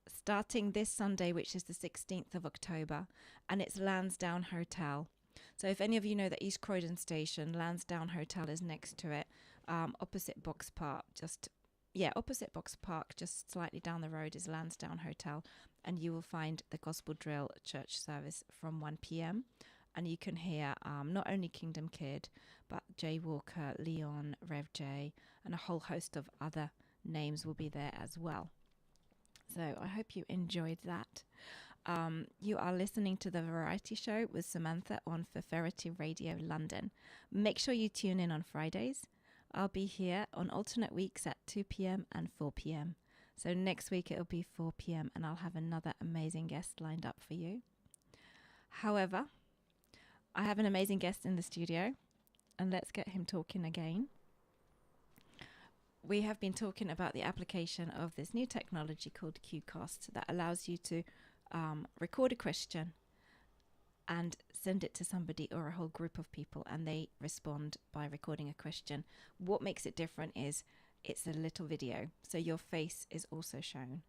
starting this Sunday, which is the 16th of October, and it's Lansdowne Hotel. So if any of you know the East Croydon station, Lansdowne Hotel is next to it, opposite Box Park, opposite Box Park, just slightly down the road is Lansdowne Hotel, and you will find the Gospel Drill Church service from 1 p.m. And you can hear not only Kingdom Kid, but Jay Walker, Leon, Rev J, and a whole host of other names will be there as well. So I hope you enjoyed that. You are listening to The Variety Show with Samantha on Feferity Radio London. Make sure you tune in on Fridays. I'll be here on alternate weeks at 2 p.m. and 4 p.m. So next week it'll be 4 p.m. and I'll have another amazing guest lined up for you. However, I have an amazing guest in the studio, and let's get him talking again. We have been talking about the application of this new technology called QCast that allows you to record a question and send it to somebody or a whole group of people, and they respond by recording a question. What makes it different is it's a little video, so your face is also shown.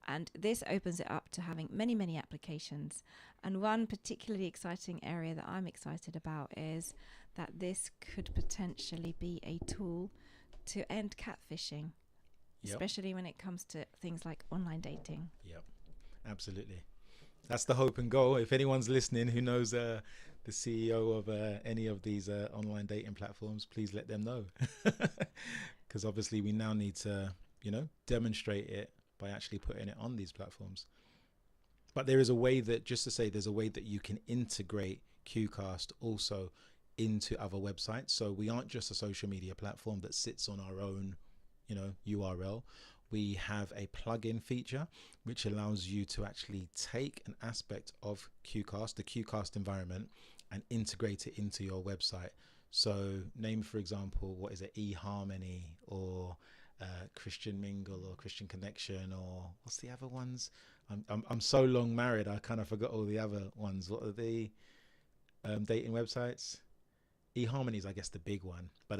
And this opens it up to having many, many applications. And one particularly exciting area that I'm excited about is that this could potentially be a tool to end catfishing, especially when it comes to things like online dating. Yep, absolutely. That's the hope and goal. If anyone's listening who knows the CEO of any of these online dating platforms, please let them know. Because obviously we now need to, demonstrate it by actually putting it on these platforms. But there is a way that, just to say, there's a way that you can integrate QCast also into other websites. So we aren't just a social media platform that sits on our own, URL. We have a plugin feature which allows you to actually take an aspect of QCast, the QCast environment, and integrate it into your website. So name, for example, what is it, eHarmony or Christian Mingle or Christian Connection, or what's the other ones? I'm so long married, I kind of forgot all the other ones. What are the dating websites? eHarmony is, I guess, the big one. But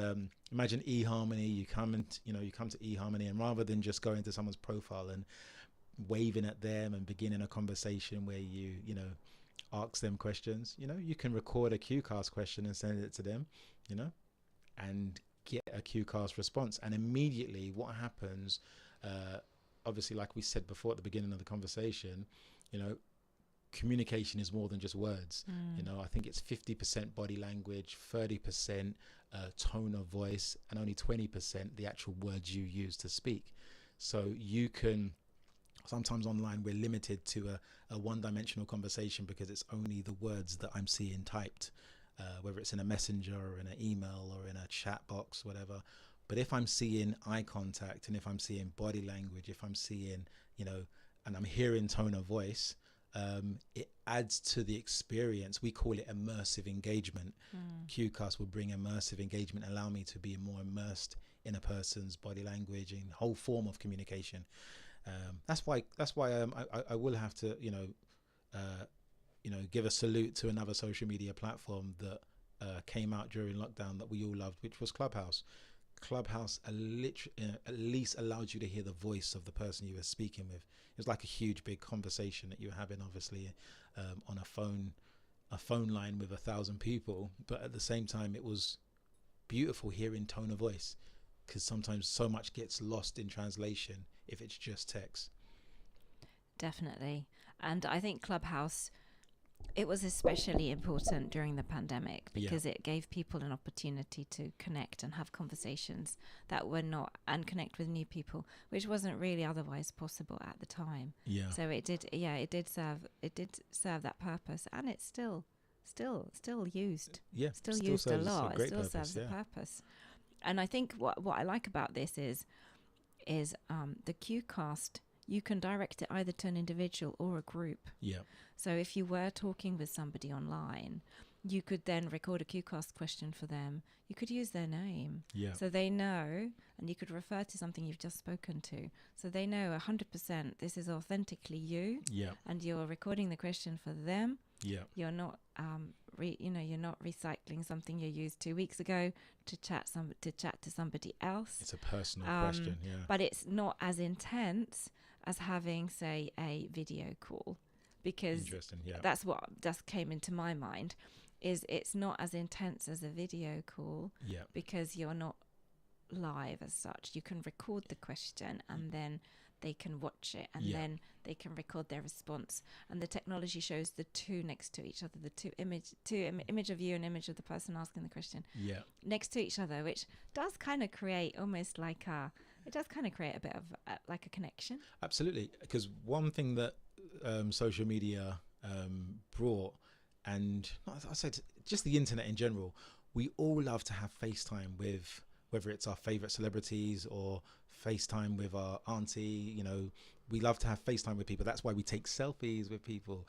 imagine eHarmony. You come to eHarmony, and rather than just going to someone's profile and waving at them and beginning a conversation where you ask them questions, you can record a QCast question and send it to them, and get a QCast response. And immediately what happens, obviously, like we said before at the beginning of the conversation, communication is more than just words. I think it's 50% body language, 30% tone of voice, and only 20% the actual words you use to speak. So you can, sometimes online we're limited to a one-dimensional conversation because it's only the words that I'm seeing typed, whether it's in a messenger or in an email or in a chat box, whatever. But if I'm seeing eye contact, and if I'm seeing body language, if I'm seeing, and I'm hearing tone of voice, it adds to the experience. We call it immersive engagement. QCast will bring immersive engagement, allow me to be more immersed in a person's body language and whole form of communication. That's why I will have to give a salute to another social media platform that came out during lockdown that we all loved, which was Clubhouse. Clubhouse at least allowed you to hear the voice of the person you were speaking with. It was like a huge big conversation that you were having, obviously, on a phone line with 1,000 people, but at the same time it was beautiful hearing tone of voice, because sometimes so much gets lost in translation if it's just text. Definitely. And I think Clubhouse, it was especially important during the pandemic because it gave people an opportunity to connect and have conversations that were not, and connect with new people, which wasn't really otherwise possible at the time. So it did serve that purpose, and it's still used. Still used a lot. It still serves the purpose. And I think what I like about this is the Qcast. You can direct it either to an individual or a group. Yeah. So if you were talking with somebody online, you could then record a Qcast question for them. You could use their name. Yeah. So they know, and you could refer to something you've just spoken to. So they know 100% this is authentically you. Yeah. And you're recording the question for them. Yeah. You're not, you're not recycling something you used 2 weeks ago to chat to somebody else. It's a personal question, yeah. But it's not as intense as having, say, a video call, because that's what just came into my mind. Is it's not as intense as a video call, because you're not live as such. You can record the question and then they can watch it, and then they can record their response. And the technology shows the two next to each other, the image of you and image of the person asking the question next to each other, which does kind of create almost like a bit of like a connection. Absolutely, because one thing that social media brought, and I said just the internet in general, we all love to have FaceTime with, whether it's our favorite celebrities or FaceTime with our auntie. We love to have FaceTime with people. That's why we take selfies with people.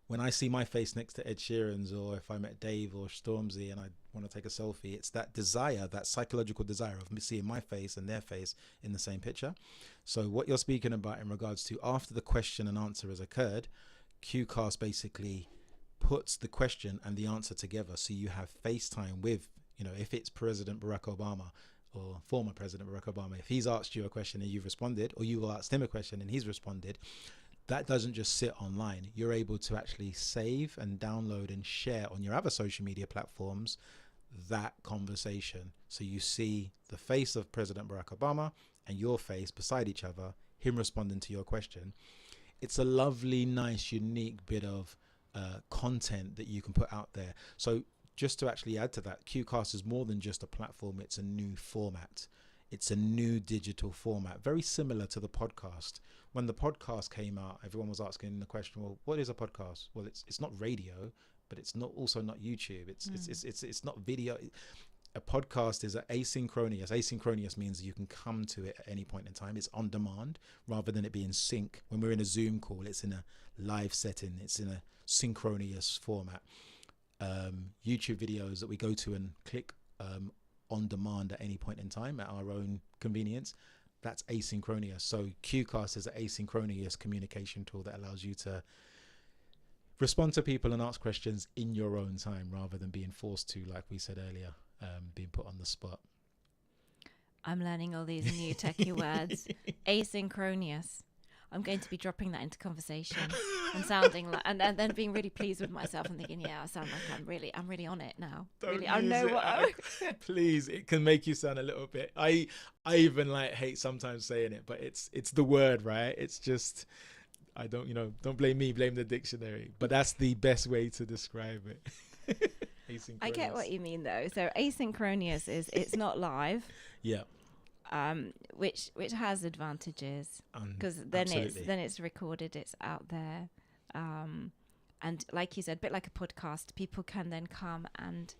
When I see my face next to Ed Sheeran's, or if I met Dave or Stormzy and I want to take a selfie, it's that desire, that psychological desire of me seeing my face and their face in the same picture. So what you're speaking about in regards to after the question and answer has occurred, Qcast basically puts the question and the answer together. So you have FaceTime with, if it's President Barack Obama or former President Barack Obama, if he's asked you a question and you've responded, or you asked him a question and he's responded, that doesn't just sit online. You're able to actually save and download and share on your other social media platforms that conversation. So you see the face of President Barack Obama and your face beside each other, him responding to your question. It's a lovely, nice, unique bit of content that you can put out there. So just to actually add to that, Qcast is more than just a platform. It's a new format. It's a new digital format, very similar to the podcast. When the podcast came out, everyone was asking the question, well, what is a podcast? Well, it's not radio, but it's not also not YouTube. It's not video. A podcast is asynchronous. Asynchronous means you can come to it at any point in time. It's on demand rather than it being sync. When we're in a Zoom call, it's in a live setting. It's in a synchronous format. YouTube videos that we go to and click on demand at any point in time at our own convenience, that's asynchronous. So Qcast is an asynchronous communication tool that allows you to respond to people and ask questions in your own time rather than being forced to, like we said earlier, being put on the spot. I'm learning all these new techie words. Asynchronous. I'm going to be dropping that into conversation and sounding like, and then being really pleased with myself and thinking, I sound like I'm really on it now. I know what. Please, it can make you sound a little bit. I even hate sometimes saying it, but it's the word, right? It's just, I don't blame me, blame the dictionary. But that's the best way to describe it. I get what you mean though. So asynchronous is it's not live. Yeah. Which has advantages, because then it's recorded, it's out there, and like you said, a bit like a podcast, people can then come and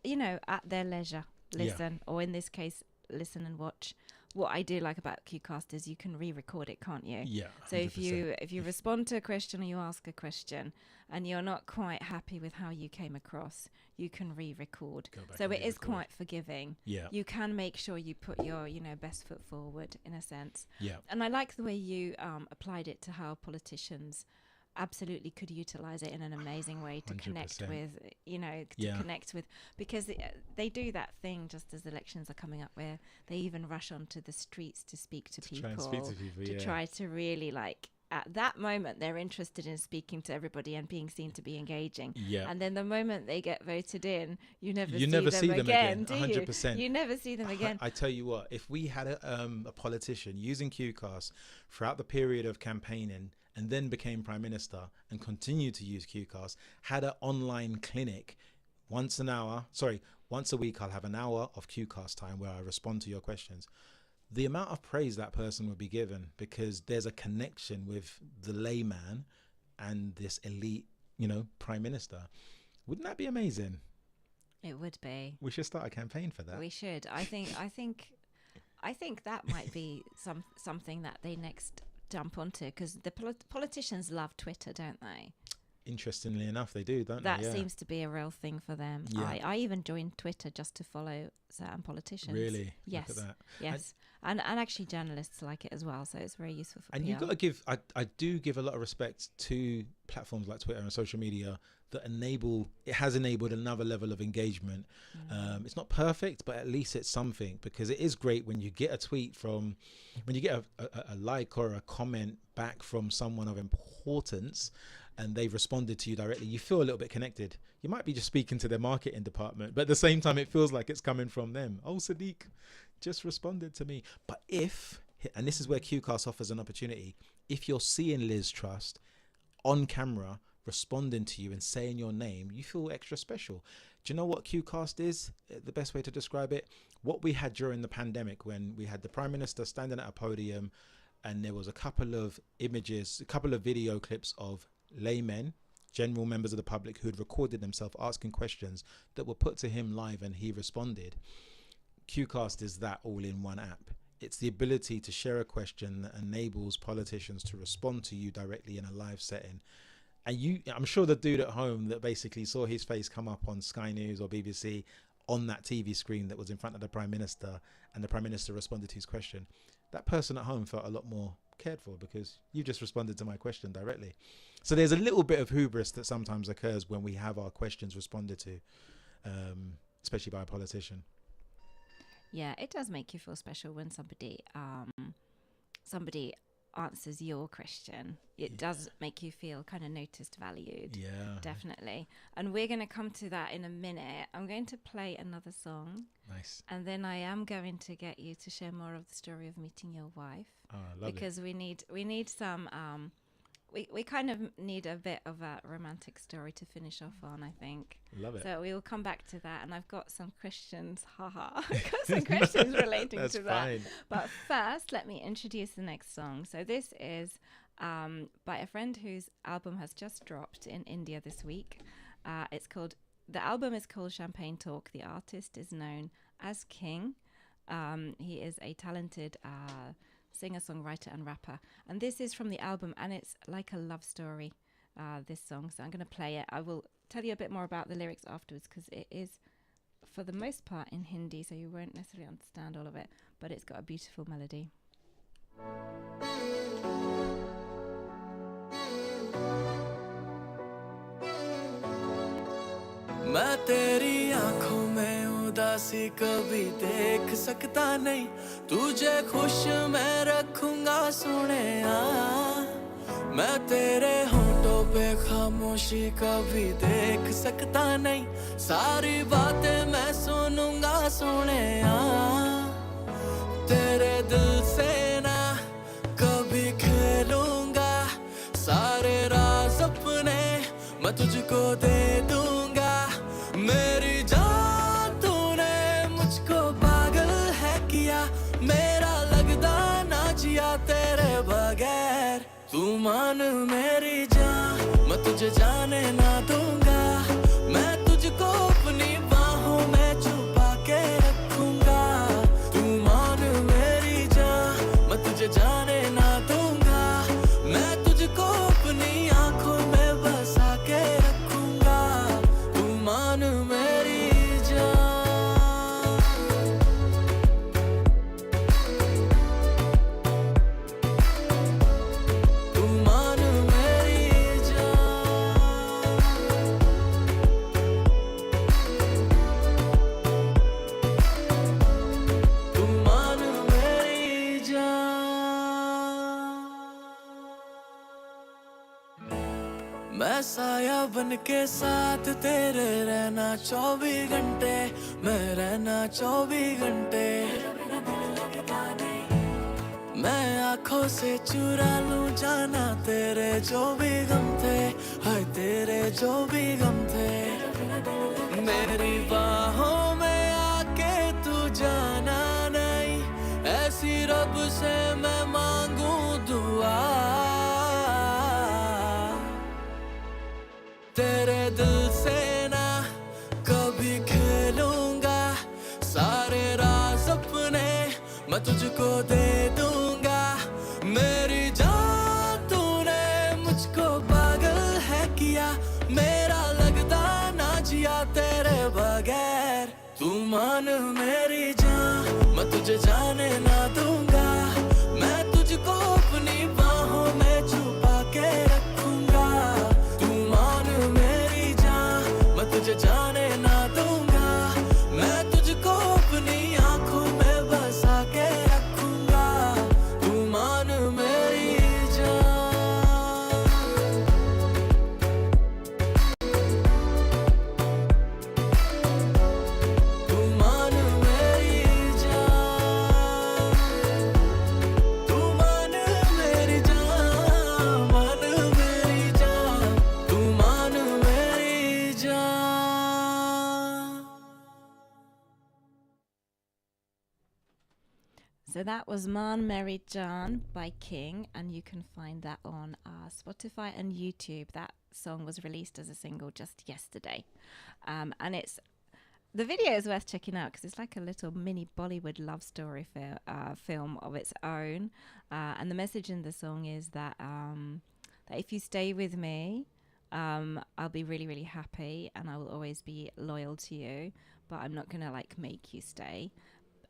at their leisure listen, or in this case listen and watch. What I do like about Qcast is you can re-record it, can't you? Yeah. 100%. So if you respond to a question or you ask a question and you're not quite happy with how you came across, you can re-record. So it is quite forgiving. Yeah. You can make sure you put your best foot forward in a sense. Yeah. And I like the way you applied it to how politicians absolutely could utilize it in an amazing way to 100%. Connect with, connect with, because they do that thing just as elections are coming up where they even rush onto the streets to speak to people, try to really at that moment they're interested in speaking to everybody and being seen to be engaging. Yeah. And then the moment they get voted in, you never see them again, do 100%. you? You never see them again. I tell you what, if we had a politician using Qcast throughout the period of campaigning and then became Prime Minister and continued to use Qcast, had an online clinic once a week, I'll have an hour of Qcast time where I respond to your questions. The amount of praise that person would be given, because there's a connection with the layman and this elite, Prime Minister. Wouldn't that be amazing? It would be. We should start a campaign for that. We should. I think that might be something that they next jump onto, because the politicians love Twitter, don't they? Interestingly enough, they do, don't they? That Yeah. seems to be a real thing for them. Yeah. I even joined Twitter just to follow certain politicians. Really? Yes. Look at that. Yes. And actually journalists like it as well, so it's very useful for And PR. you've got to give, I do give a lot of respect to platforms like Twitter and social media that has enabled another level of engagement. It's not perfect, but at least it's something, because it is great when you get a tweet when you get a like or a comment back from someone of importance and they've responded to you directly. You feel a little bit connected. You might be just speaking to their marketing department, but at the same time, it feels like it's coming from them. Oh, Sadiq just responded to me. But and this is where QCast offers an opportunity, if you're seeing Liz Trust on camera responding to you and saying your name, you feel extra special. Do you know what QCast is? The best way to describe it? What we had during the pandemic, when we had the Prime Minister standing at a podium and there was a couple of images, a couple of video clips of laymen, general members of the public who had recorded themselves asking questions that were put to him live, and he responded. QCast is that all in one app. It's the ability to share a question that enables politicians to respond to you directly in a live setting. And I'm sure the dude at home that basically saw his face come up on Sky News or BBC on that TV screen that was in front of the Prime Minister, and the Prime Minister responded to his question, that person at home felt a lot more cared for, because you just responded to my question directly. So there's a little bit of hubris that sometimes occurs when we have our questions responded to, especially by a politician. Yeah, it does make you feel special when somebody answers your question. It does make you feel kind of noticed, valued. Yeah, definitely. And we're going to come to that in a minute. I'm going to play another song. Nice. And then I am going to get you to share more of the story of meeting your wife. Oh, I love because we need some we kind of need a bit of a romantic story to finish off on, I think. Love it. So we will come back to that, and I've got some questions. I've got some questions relating That's to that. fine. But first, let me introduce the next song. So this is by a friend whose album has just dropped in India this week. The album is called Champagne Talk. The artist is known as King. He is a talented singer-songwriter and rapper, and this is from the album, and it's like a love story, this song. So I'm going to play it. I will tell you a bit more about the lyrics afterwards, because it is for the most part in Hindi, so you won't necessarily understand all of it, but it's got a beautiful melody. मैं तेरी आंखों में उदासी कभी देख सकता नहीं, तुझे खुश मैं रखूंगा सोनिया। मैं तेरे होठों पे खामोशी कभी देख सकता नहीं, सारी बातें मैं सुनूंगा सोनिया। तेरे दिल से ना कभी खेलूंगा, सारे राज अपने मैं तुझको दे दूंगा। मेरी जान तूने मुझको पागल है किया, मेरा लगदा ना जिया तेरे बगैर। तू मान मेरी जान, मैं तुझे जाने ना दूंगा, मैं तुझको अपनी बाहों में छुपा के रखूंगा। तू मान मेरी जान, मैं तुझे जाने ना दूंगा, मैं तुझको अपनी आंखों में बसा के रखूंगा। तू मान मेरी जान, तू मान मेरी जान, तू मान मेरी जान। मैं साया बन के साथ तेरे रहना 24 घंटे, मैं रहना 24 घंटे। मैं आंखों से चुरा लूं जाना तेरे जो भी गम थे, हाय तेरे जो भी गम थे। मेरी बाहों में आके तू जाना नहीं, ऐसी रब से मैं मांगू दुआ। तेरे दिल से ना कभी जिया तेरे बगैर तू मान मेरी जान मैं तुझे जाने ना दूंगा मैं तुझको अपनी बाहों में छुपा के रखूंगा तू मान मेरी जान मैं तुझे जाने ना दूंगा मैं तुझको अपनी आंखों में बसा के रखूंगा तू मान मेरी So that was Man Mary Jan by King, and you can find that on Spotify and YouTube. That song was released as a single just yesterday. And the video is worth checking out because it's like a little mini Bollywood love story film of its own. And the message in the song is that if you stay with me, I'll be really, really happy and I will always be loyal to you, but I'm not going to make you stay.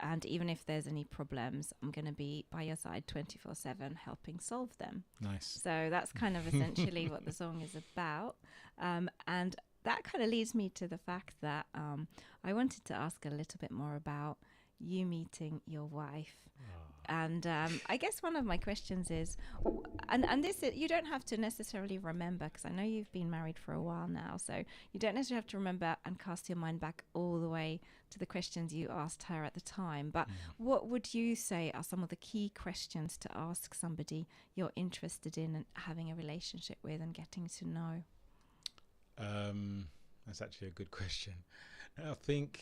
And even if there's any problems, I'm going to be by your side 24/7 helping solve them. Nice. So that's kind of essentially what the song is about. And that kind of leads me to the fact that I wanted to ask a little bit more about you meeting your wife. And I guess one of my questions is, and this is, you don't have to necessarily remember, because I know you've been married for a while now, so you don't necessarily have to remember and cast your mind back all the way to the questions you asked her at the time. But what would you say are some of the key questions to ask somebody you're interested in and having a relationship with and getting to know? That's actually a good question. I think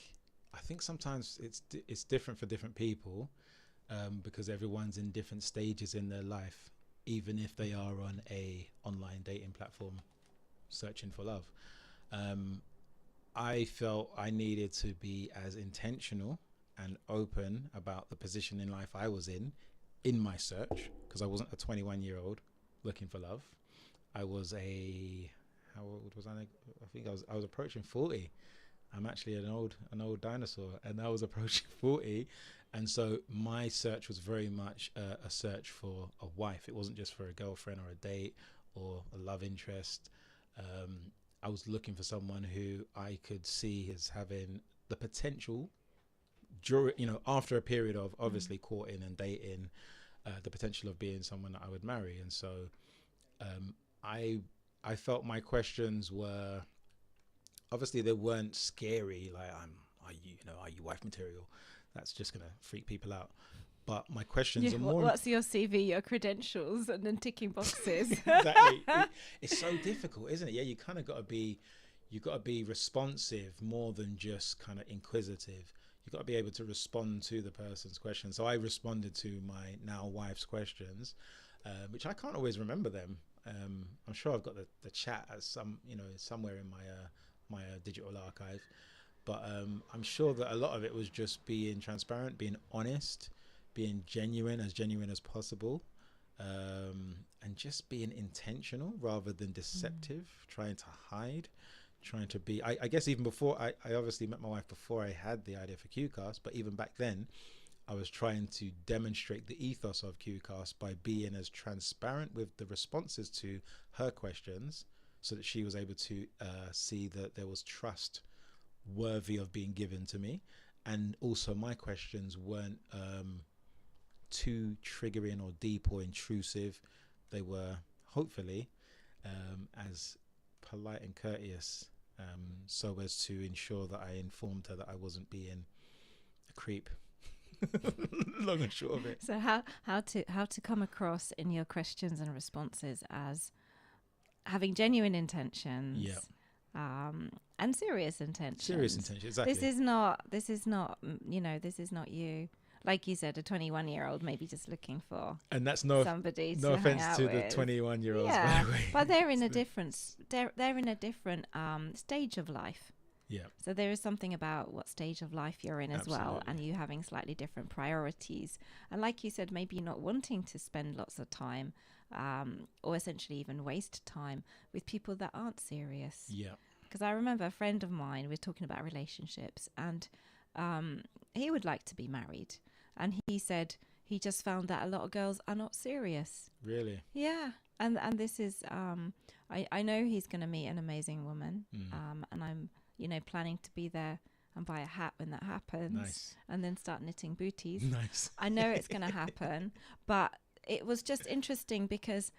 sometimes it's different for different people. Because everyone's in different stages in their life, even if they are on a online dating platform searching for love. I felt I needed to be as intentional and open about the position in life I was in my search, because I wasn't a 21-year-old looking for love. I was how old was I? I think I was approaching 40. I'm actually an old dinosaur, and I was approaching 40. And so my search was very much a search for a wife. It wasn't just for a girlfriend or a date or a love interest. I was looking for someone who I could see as having the potential, after a period of obviously courting and dating, the potential of being someone that I would marry. And so I felt my questions were, obviously they weren't scary, like are you wife material? That's just gonna freak people out. But my questions are more. What's your CV, your credentials, and then ticking boxes? Exactly. It's so difficult, isn't it? Yeah, you kind of got to be responsive more than just kind of inquisitive. You got to be able to respond to the person's questions. So I responded to my now wife's questions, which I can't always remember them. I'm sure I've got the chat as somewhere in my digital archive. But I'm sure that a lot of it was just being transparent, being honest, being genuine as possible, and just being intentional rather than deceptive, trying to hide, trying to be... I guess even before, I obviously met my wife before I had the idea for QCast, but even back then, I was trying to demonstrate the ethos of QCast by being as transparent with the responses to her questions so that she was able to see that there was trust worthy of being given to me, and also my questions weren't too triggering or deep or intrusive. They were hopefully as polite and courteous, so as to ensure that I informed her that I wasn't being a creep. Long and short of it. So how to come across in your questions and responses as having genuine intentions. Yeah. And serious intentions. Serious intentions, exactly. This is not you. Like you said, a 21-year-old maybe just looking for somebody to offense hang out to with. The 21-year-olds, yeah, by the way. But they're in a different stage of life. Yeah. So there is something about what stage of life you're in as well, Absolutely. and you having slightly different priorities. And like you said, maybe not wanting to spend lots of time, or essentially even waste time with people that aren't serious. Yeah. because I remember a friend of mine, we're talking about relationships, and he would like to be married. And he said he just found that a lot of girls are not serious. Really? Yeah. And this is, I know he's going to meet an amazing woman. And I'm, planning to be there and buy a hat when that happens. Nice. And then start knitting booties. Nice. I know it's going to happen. But it was just interesting because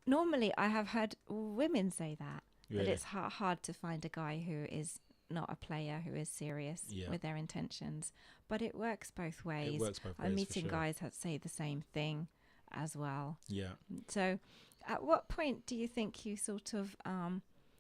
normally I have heard women say that. Really? That it's hard to find a guy who is not a player, who is serious with their intentions. But it works both ways. It works both ways. I'm meeting for sure. guys that say the same thing as well. Yeah. So at what point do you think you sort of...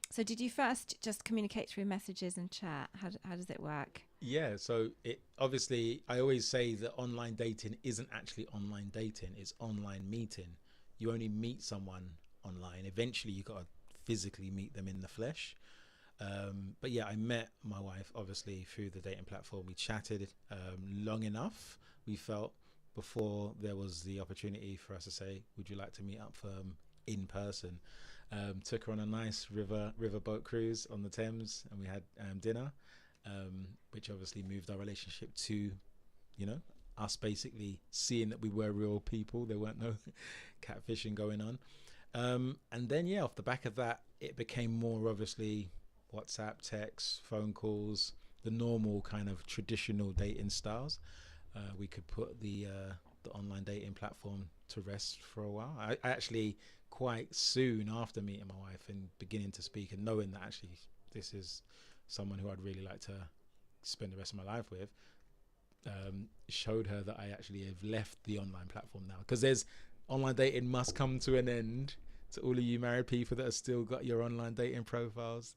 so did you first just communicate through messages and chat? How does it work? Yeah, so it obviously, I always say that online dating isn't actually online dating, it's online meeting. You only meet someone online. Eventually you got to physically meet them in the flesh. But yeah, I met my wife obviously through the dating platform. We chatted long enough, we felt, before there was the opportunity for us to say, would you like to meet up in person? Took her on a nice riverboat cruise on the Thames, and we had dinner, which obviously moved our relationship to, us basically seeing that we were real people. There weren't no catfishing going on. And then, off the back of that, it became more obviously WhatsApp, text, phone calls, the normal kind of traditional dating styles. We could put the online dating platform to rest for a while. I actually, quite soon after meeting my wife and beginning to speak and knowing that actually this is someone who I'd really like to spend the rest of my life with, showed her that I actually have left the online platform now, because there's online dating must come to an end. To all of you married people that have still got your online dating profiles,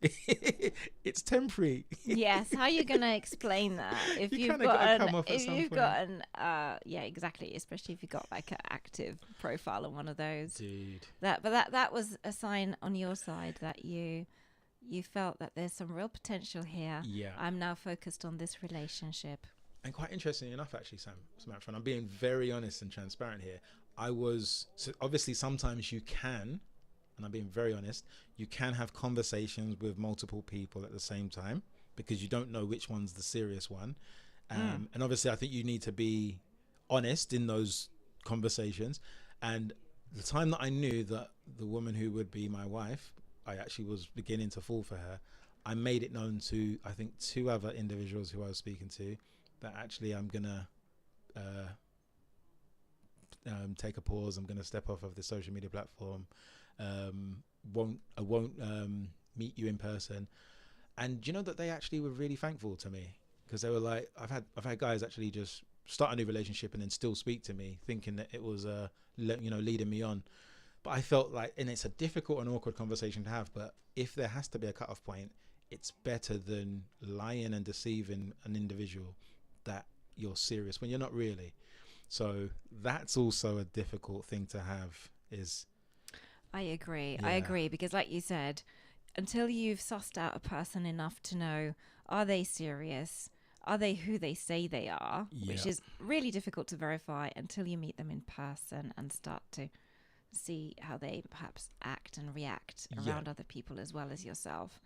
it's temporary. Yes, how are you going to explain that if you've got yeah, exactly, especially if you've got like an active profile on one of those. Dude. That was a sign on your side that you felt that there's some real potential here. Yeah. I'm now focused on this relationship. And quite interesting enough, actually, Samantha, and I'm being very honest and transparent here. So obviously sometimes you can, and I'm being very honest, you can have conversations with multiple people at the same time because you don't know which one's the serious one. And obviously I think you need to be honest in those conversations. And the time that I knew that the woman who would be my wife, I actually was beginning to fall for her, I made it known to, I think, 2 other individuals who I was speaking to that actually I'm going to take a pause. I'm going to step off of the social media platform. I won't meet you in person. And you know that they actually were really thankful to me, because they were like, I've had guys actually just start a new relationship and then still speak to me, thinking that it was leading me on. But I felt like, and it's a difficult and awkward conversation to have, but if there has to be a cutoff point, it's better than lying and deceiving an individual that you're serious when you're not really. So that's also a difficult thing to have. I agree, because like you said, until you've sussed out a person enough to know, are they serious? Are they who they say they are? Which is really difficult to verify until you meet them in person and start to see how they perhaps act and react around other people as well as yourself.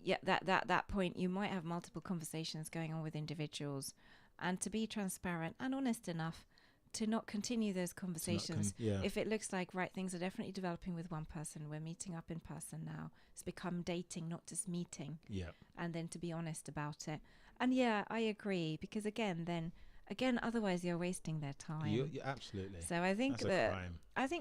Yeah, that point, you might have multiple conversations going on with individuals, and to be transparent and honest enough to not continue those conversations. If it looks like, right, things are definitely developing with one person, we're meeting up in person now, it's become dating, not just meeting. And then to be honest about it. And I agree, because again, otherwise you're wasting their time. You absolutely. So I think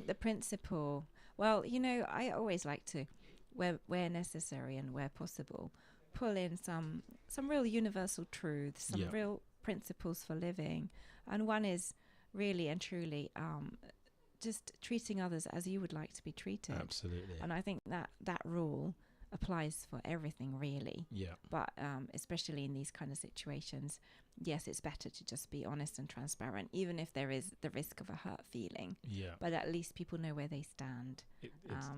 the principle, well, I always like to, where necessary and where possible, pull in some real universal truths, some real principles for living. And one is really and truly just treating others as you would like to be treated. Absolutely. And I think that rule applies for everything, really. But especially in these kind of situations, yes, it's better to just be honest and transparent, even if there is the risk of a hurt feeling. But at least people know where they stand.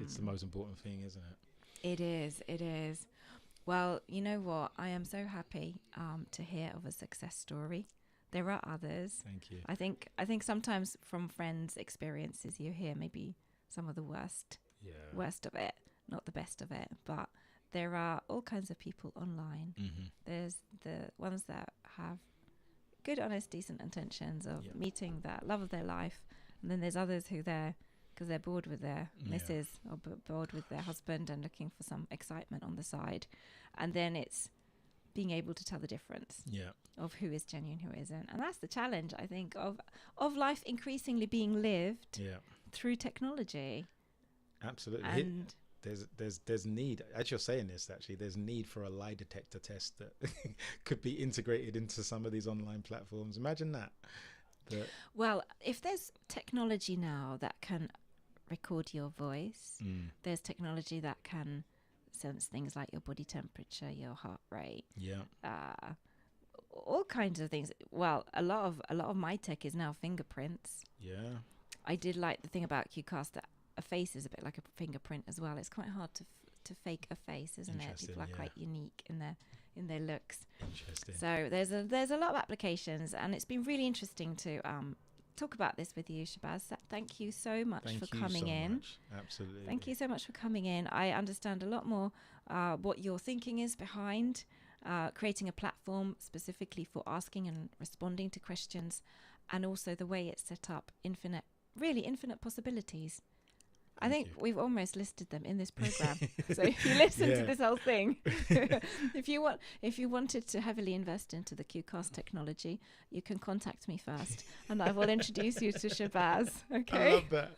It's the most important thing, isn't it? It is. Well, you know what? I am so happy to hear of a success story. There are others. Thank you. I think sometimes from friends' experiences you hear maybe some of the worst of it, not the best of it, but there are all kinds of people online. Mm-hmm. There's the ones that have good, honest, decent intentions of meeting that love of their life, and then there's others who there because they're bored with their missus or bored with their husband and looking for some excitement on the side. And then it's being able to tell the difference of who is genuine, who isn't. And that's the challenge, I think, of life increasingly being lived through technology. Absolutely. And there's need, as you're saying this, actually, there's need for a lie detector test that could be integrated into some of these online platforms. Imagine that. Well, if there's technology now that can record your voice, there's technology that can sense things like your body temperature, your heart rate, all kinds of things. Well, a lot of my tech is now fingerprints. I did like the thing about QCast that a face is a bit like a fingerprint as well. It's quite hard to fake a face, isn't it? People are quite unique in their looks. Interesting. So there's a lot of applications, and it's been really interesting to talk about this with you, Shabazz. Thank you so much for coming in. Absolutely. Thank you so much for coming in. I understand a lot more what your thinking is behind creating a platform specifically for asking and responding to questions, and also the way it's set up, infinite possibilities. I think we've almost listed them in this program. So if you listen to this whole thing, if you wanted to heavily invest into the QCast technology, you can contact me first, and I will introduce you to Shabazz. Okay. I love that.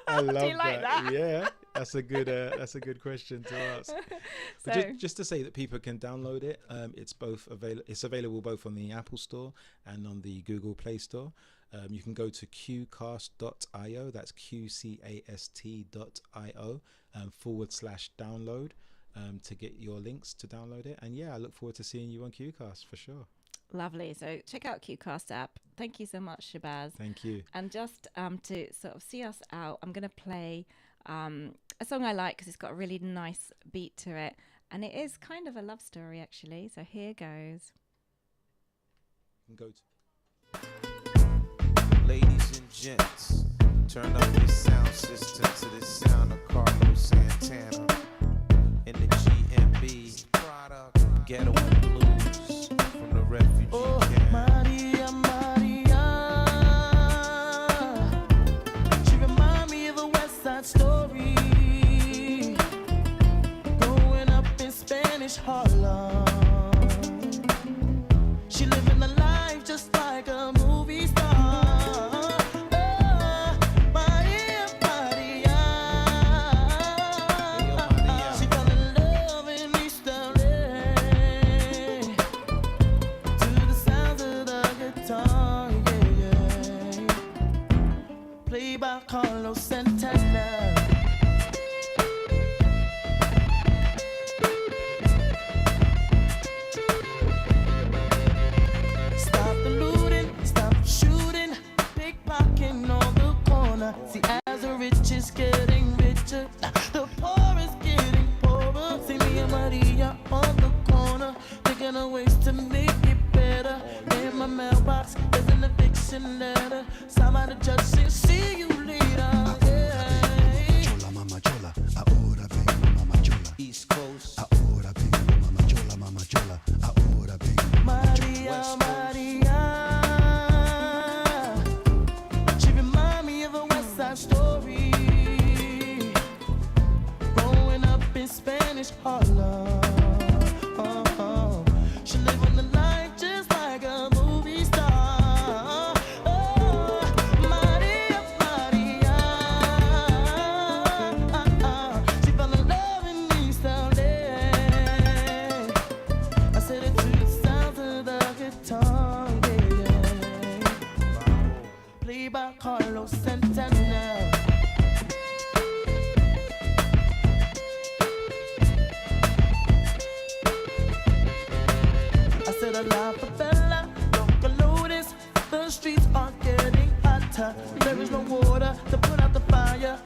I love Do you like that? Yeah, that's a good question to ask. So Just to say that people can download it. It's available both on the Apple Store and on the Google Play Store. You can go to qcast.io, that's qcast.io /download to get your links to download it. And I look forward to seeing you on QCast for sure. Lovely. So check out QCast app. Thank you so much, Shabazz. Thank you. And just to sort of see us out, I'm going to play a song I like because it's got a really nice beat to it. And it is kind of a love story, actually. So here goes. You can go to Ladies and gents, turn up your sound system to the sound of Carlos Santana in the GMB Ghetto and Blues from the refugee camp. Maria, Maria, she remind me of a West Side Story, growing up in Spanish Harlem. She living a life just like a movie star. By Carlos Santana. Stop the looting, stop the shooting, pickpocketing on the corner. See, as the rich is getting richer, the poor is getting poorer. See me and Maria on the corner, thinking of ways to make it better. In my mailbox, there's an eviction letter. Somebody just said, see you later. Mama chola, ahora vengo mama chola. East Coast. Ahora vengo mama chola, ahora vengo Maria, Maria. She remind me of a West Side Story, growing up in Spanish Harlem. She living the life just like a movie star. Maria, Maria. She fell in love in East LA. I said it to the sound of the guitar, played by Carlos Santana. I said a la favela, local notice, the streets are getting hotter. There is no water to put out the fire.